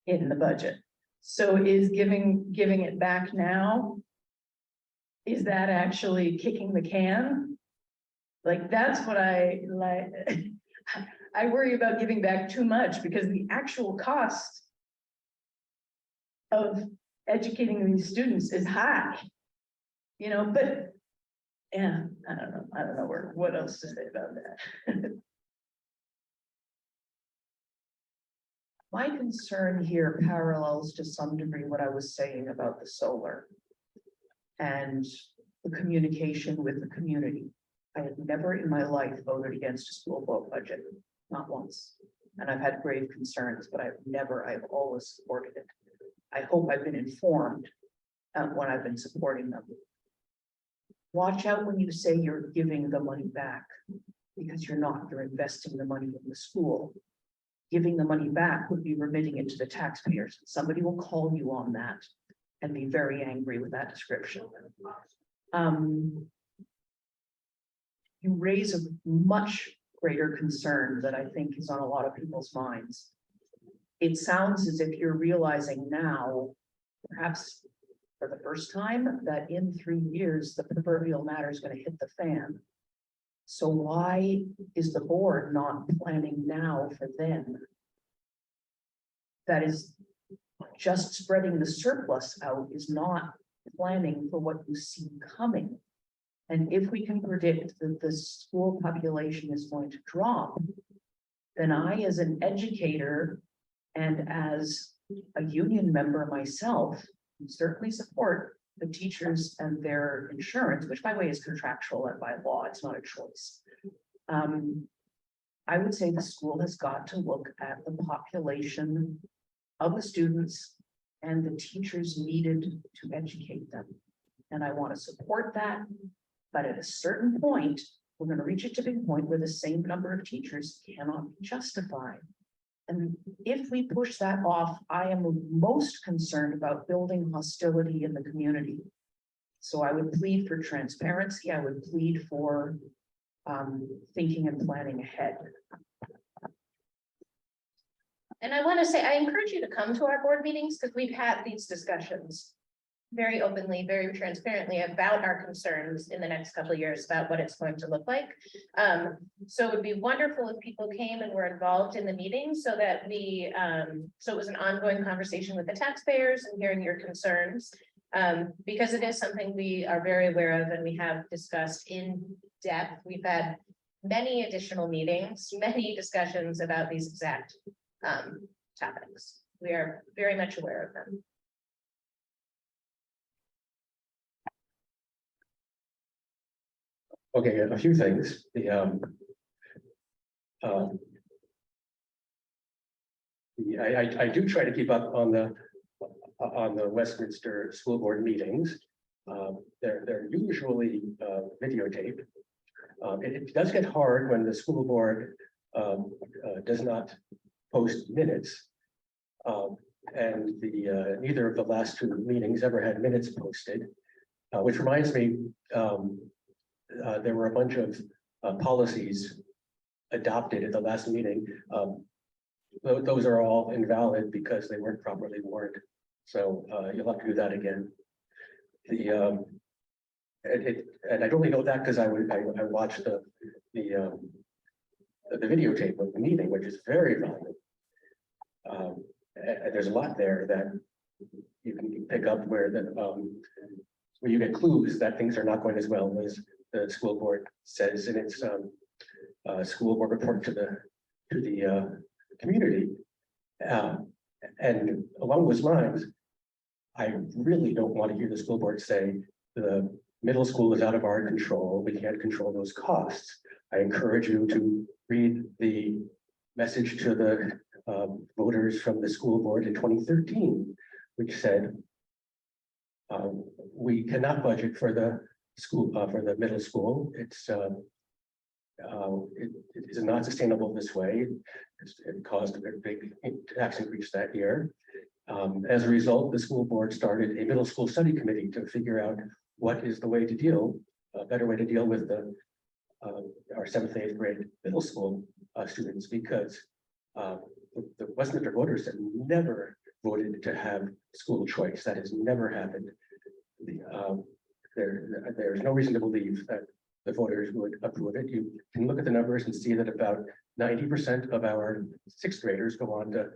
S2: in the budget. So is giving it back now, is that actually kicking the can? Like, that's what I like. I worry about giving back too much because the actual cost of educating these students is high. You know, but yeah, I don't know what else to say about that.
S10: My concern here parallels to some degree what I was saying about the solar and the communication with the community. I have never in my life voted against a school vote budget, not once. And I've had grave concerns, but I've always supported it. I hope I've been informed when I've been supporting them. Watch out when you say you're giving the money back, because you're not, you're investing the money in the school. Giving the money back would be remitting it to the taxpayers. Somebody will call you on that and be very angry with that description. You raise a much greater concern that I think is on a lot of people's minds. It sounds as if you're realizing now, perhaps for the first time, that in 3 years, the proverbial matter is going to hit the fan. So why is the board not planning now for then? That is, just spreading the surplus out is not planning for what you see coming. And if we can predict that the school population is going to drop, then I, as an educator and as a union member myself, certainly support the teachers and their insurance, which by the way is contractual and by law, it's not a choice. I would say the school has got to look at the population of the students and the teachers needed to educate them. And I want to support that. But at a certain point, we're going to reach a tipping point where the same number of teachers cannot be justified. And if we push that off, I am most concerned about building hostility in the community. So I would plead for transparency. I would plead for thinking and planning ahead.
S5: And I want to say, I encourage you to come to our board meetings because we've had these discussions very openly, very transparently about our concerns in the next couple of years about what it's going to look like. So it would be wonderful if people came and were involved in the meeting so that we, so it was an ongoing conversation with the taxpayers and hearing your concerns. Because it is something we are very aware of and we have discussed in depth. We've had many additional meetings, many discussions about these exact topics. We are very much aware of them.
S6: Okay, a few things. I do try to keep up on the Westminster School Board meetings. They're usually videotaped. It does get hard when the school board does not post minutes. And neither of the last two meetings ever had minutes posted, which reminds me, there were a bunch of policies adopted at the last meeting. Those are all invalid because they weren't properly warned. So you'll have to do that again. And I only know that because I watched the videotape of the meeting, which is very valuable. And there's a lot there that you can pick up where you get clues that things are not going as well as the school board says in its school board report to the community. And along those lines, I really don't want to hear the school board say the middle school is out of our control. We can't control those costs. I encourage you to read the message to the voters from the school board in 2013, which said we cannot budget for the school for the middle school. It is not sustainable this way. It caused a very big tax increase that year. As a result, the school board started a middle school study committee to figure out what is the way to deal, a better way to deal with our 7th and 8th grade middle school students because the Westminster voters have never voted to have school choice. That has never happened. There's no reason to believe that the voters would approve it. You can look at the numbers and see that about 90% of our sixth graders go on to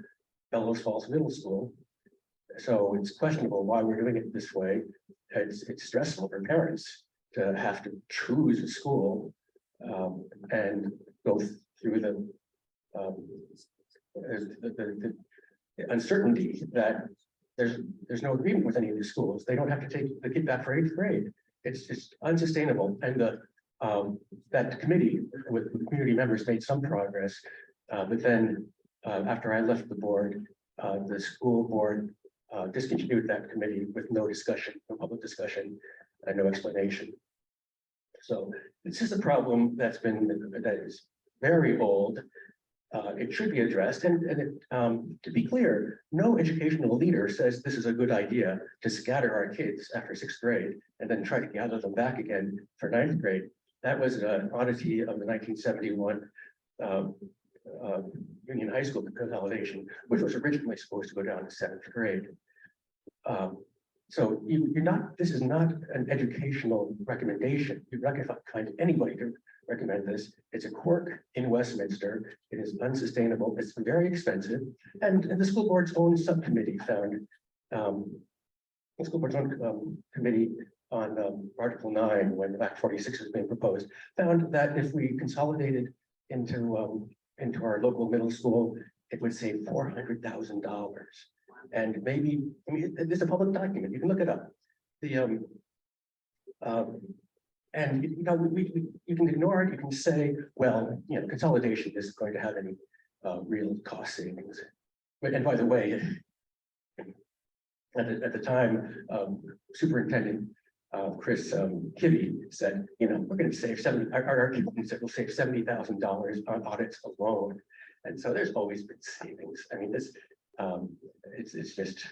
S6: Bellows Falls Middle School. So it's questionable why we're doing it this way. It's stressful for parents to have to choose a school and go through the uncertainty that there's no agreement with any of these schools. They don't have to take the kid back for 8th grade. It's just unsustainable. And that committee with the community members made some progress. But then after I left the board, the school board discontinued that committee with no discussion, no public discussion, and no explanation. So this is a problem that is very old. It should be addressed, and to be clear, no educational leader says this is a good idea to scatter our kids after 6th grade and then try to gather them back again for 9th grade. That was an oddity of the 1971 Union High School consolidation, which was originally supposed to go down to 7th grade. So this is not an educational recommendation. You're not going to find anybody to recommend this. It's a quirk in Westminster. It is unsustainable. It's very expensive. And the school board's own subcommittee found, the school board's own committee on Article 9, when Act 46 was being proposed, found that if we consolidated into our local middle school, it would save $400,000. And maybe, I mean, it's a public document, you can look it up. And you know, you can ignore it, you can say, well, you know, consolidation isn't going to have any real cost savings. And by the way, at the time, Superintendent Chris Kibbe said, you know, we're going to save our accountants said we'll save $70,000 on audits alone. And so there's always been savings. I mean, this it's just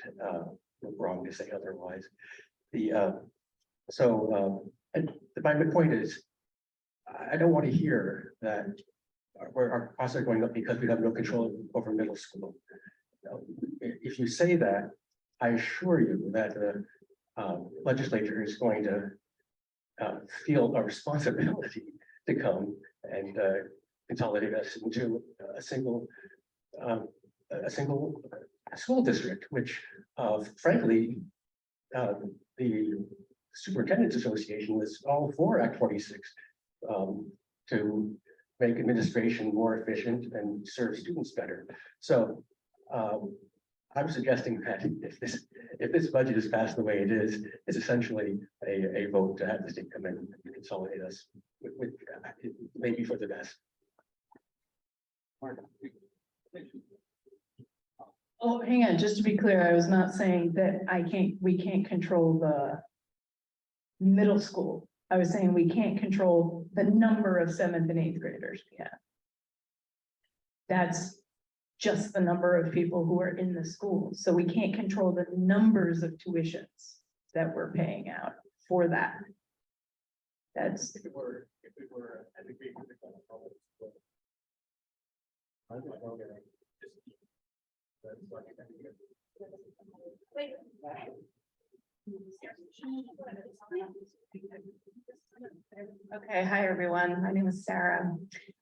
S6: wrong to say otherwise. And my point is, I don't want to hear that our costs are going up because we have no control over middle school. If you say that, I assure you that the legislature is going to feel a responsibility to come and consolidate us into a single school district, which frankly, the Superintendent's Association was all for Act 46 to make administration more efficient and serve students better. So I'm suggesting that if this budget is passed the way it is, it's essentially a vote to have the state come in and consolidate us with maybe for the best.
S12: Oh, hang on, just to be clear, I was not saying that we can't control the middle school. I was saying we can't control the number of 7th and 8th graders we have. That's just the number of people who are in the school. So we can't control the numbers of tuitions that we're paying out for that. That's.
S6: If it were, I think we could become a problem.
S11: Okay, hi everyone. My name is Sarah.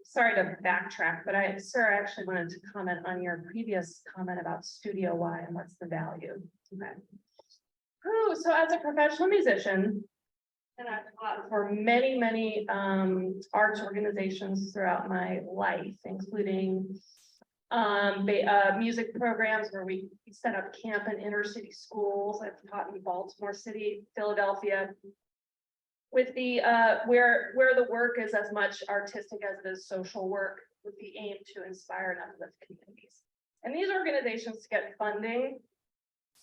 S11: Sorry to backtrack, but Sarah actually wanted to comment on your previous comment about Studio Y and what's the value. Okay. Ooh, so as a professional musician, and I've taught for many arts organizations throughout my life, including music programs where we set up camp in inner city schools. I've taught in Baltimore City, Philadelphia, with the where the work is as much artistic as it is social work, with the aim to inspire and uplift communities. And these organizations to get funding,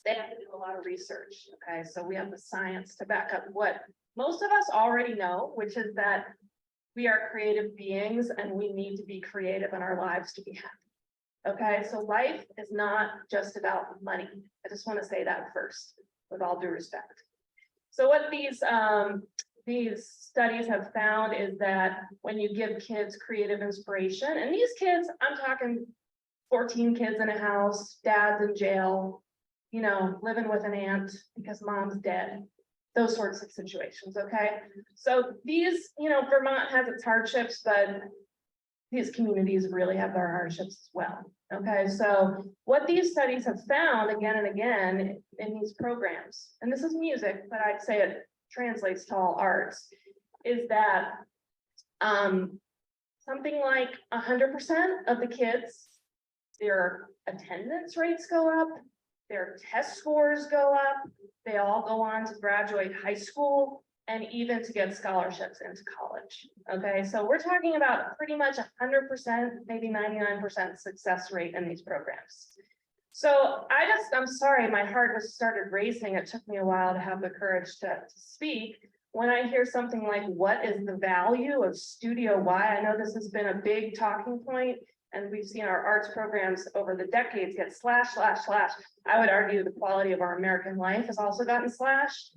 S11: they have to do a lot of research. Okay, so we have the science to back up what most of us already know, which is that we are creative beings and we need to be creative in our lives to be happy. Okay, so life is not just about money. I just want to say that first, with all due respect. So what these
S12: these studies have found is that when you give kids creative inspiration, and these kids, I'm talking 14 kids in a house, dad's in jail, you know, living with an aunt because mom's dead, those sorts of situations, okay? So these, you know, Vermont has its hardships, but these communities really have their hardships as well. Okay, so what these studies have found again and again in these programs, and this is music, but I'd say it translates to all arts, is that something like 100% of the kids, their attendance rates go up, their test scores go up, they all go on to graduate high school and even to get scholarships into college. Okay, so we're talking about pretty much 100%, maybe 99% success rate in these programs. So I'm sorry, my heart was started racing. It took me a while to have the courage to speak. When I hear something like, what is the value of Studio Y? I know this has been a big talking point, and we've seen our arts programs over the decades get slashed. I would argue the quality of our American life has also gotten slashed,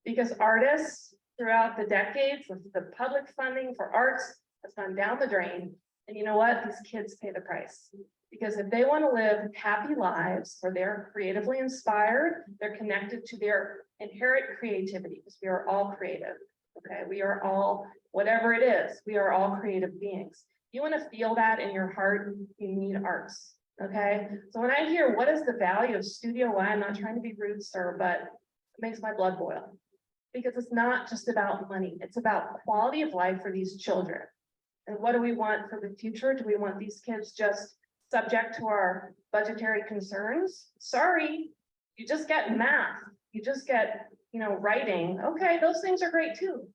S12: because artists throughout the decades, the public funding for arts has gone down the drain. And you know what? These kids pay the price. Because if they want to live happy lives where they're creatively inspired, they're connected to their inherent creativity, because we are all creative. Okay, we are all, whatever it is, we are all creative beings. You want to feel that in your heart, you need arts. Okay, so when I hear what is the value of Studio Y, I'm not trying to be rude, sir, but it makes my blood boil. Because it's not just about money, it's about quality of life for these children. And what do we want for the future? Do we want these kids just subject to our budgetary concerns? Sorry, you just get math, you just get, you know, writing. Okay, those things are great too,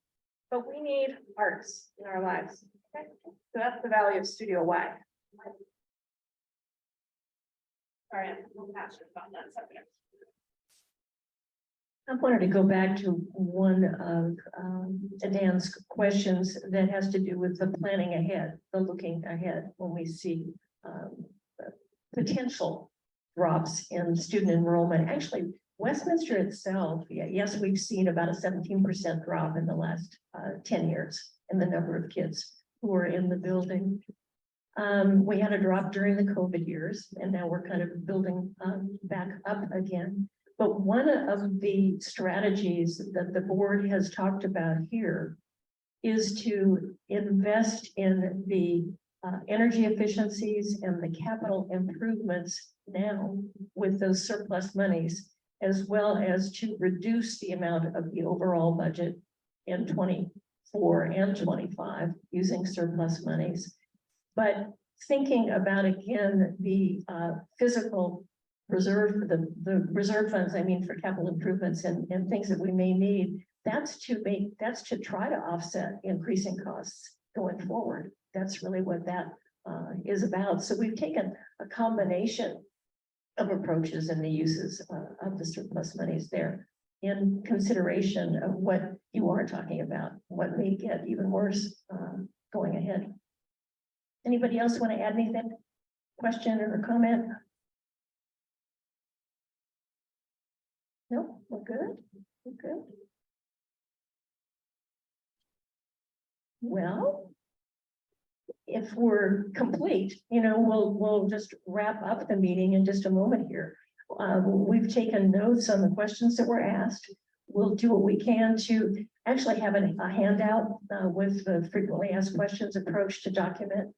S12: but we need arts in our lives. Okay, so that's the value of Studio Y. Sorry, I'm passionate about that subject.
S2: I wanted to go back to one of Dan's questions that has to do with the planning ahead, the looking ahead when we see potential drops in student enrollment. Actually, Westminster itself, yes, we've seen about a 17% drop in the last 10 years in the number of kids who are in the building. We had a drop during the COVID years, and now we're kind of building back up again. But one of the strategies that the board has talked about here is to invest in the energy efficiencies and the capital improvements now with those surplus monies, as well as to reduce the amount of the overall budget in 24 and 25 using surplus monies. But thinking about, again, the physical reserve, the reserve funds, I mean, for capital improvements and things that we may need, that's to try to offset increasing costs going forward. That's really what that is about. So we've taken a combination of approaches and the uses of the surplus monies there in consideration of what you are talking about, what may get even worse going ahead. Anybody else want to add anything? Question or comment? No, we're good. We're good. Well, if we're complete, you know, we'll just wrap up the meeting in just a moment here. We've taken notes on the questions that were asked. We'll do what we can to actually have a handout with the frequently asked questions approach to document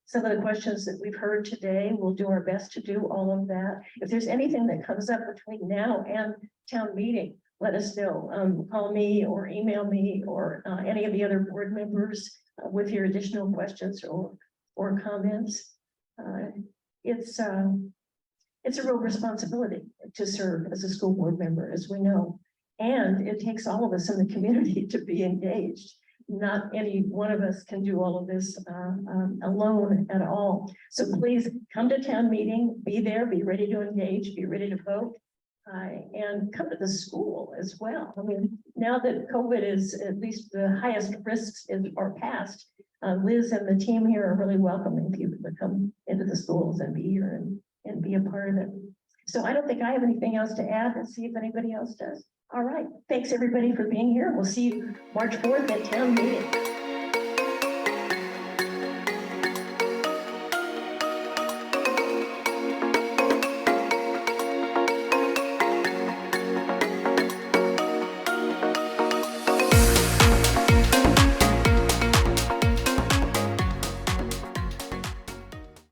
S2: some of the questions that we've heard today. We'll do our best to do all of that. If there's anything that comes up between now and town meeting, let us know. Call me or email me or any of the other board members with your additional questions or comments. It's a real responsibility to serve as a school board member, as we know, and it takes all of us in the community to be engaged. Not any one of us can do all of this alone at all. So please come to town meeting, be there, be ready to engage, be ready to vote, and come to the school as well. I mean, now that COVID is at least the highest risks are past, Liz and the team here are really welcoming people to come into the schools and be here and be a part of it. So I don't think I have anything else to add. Let's see if anybody else does. All right, thanks everybody for being here. We'll see you March 4th at town meeting.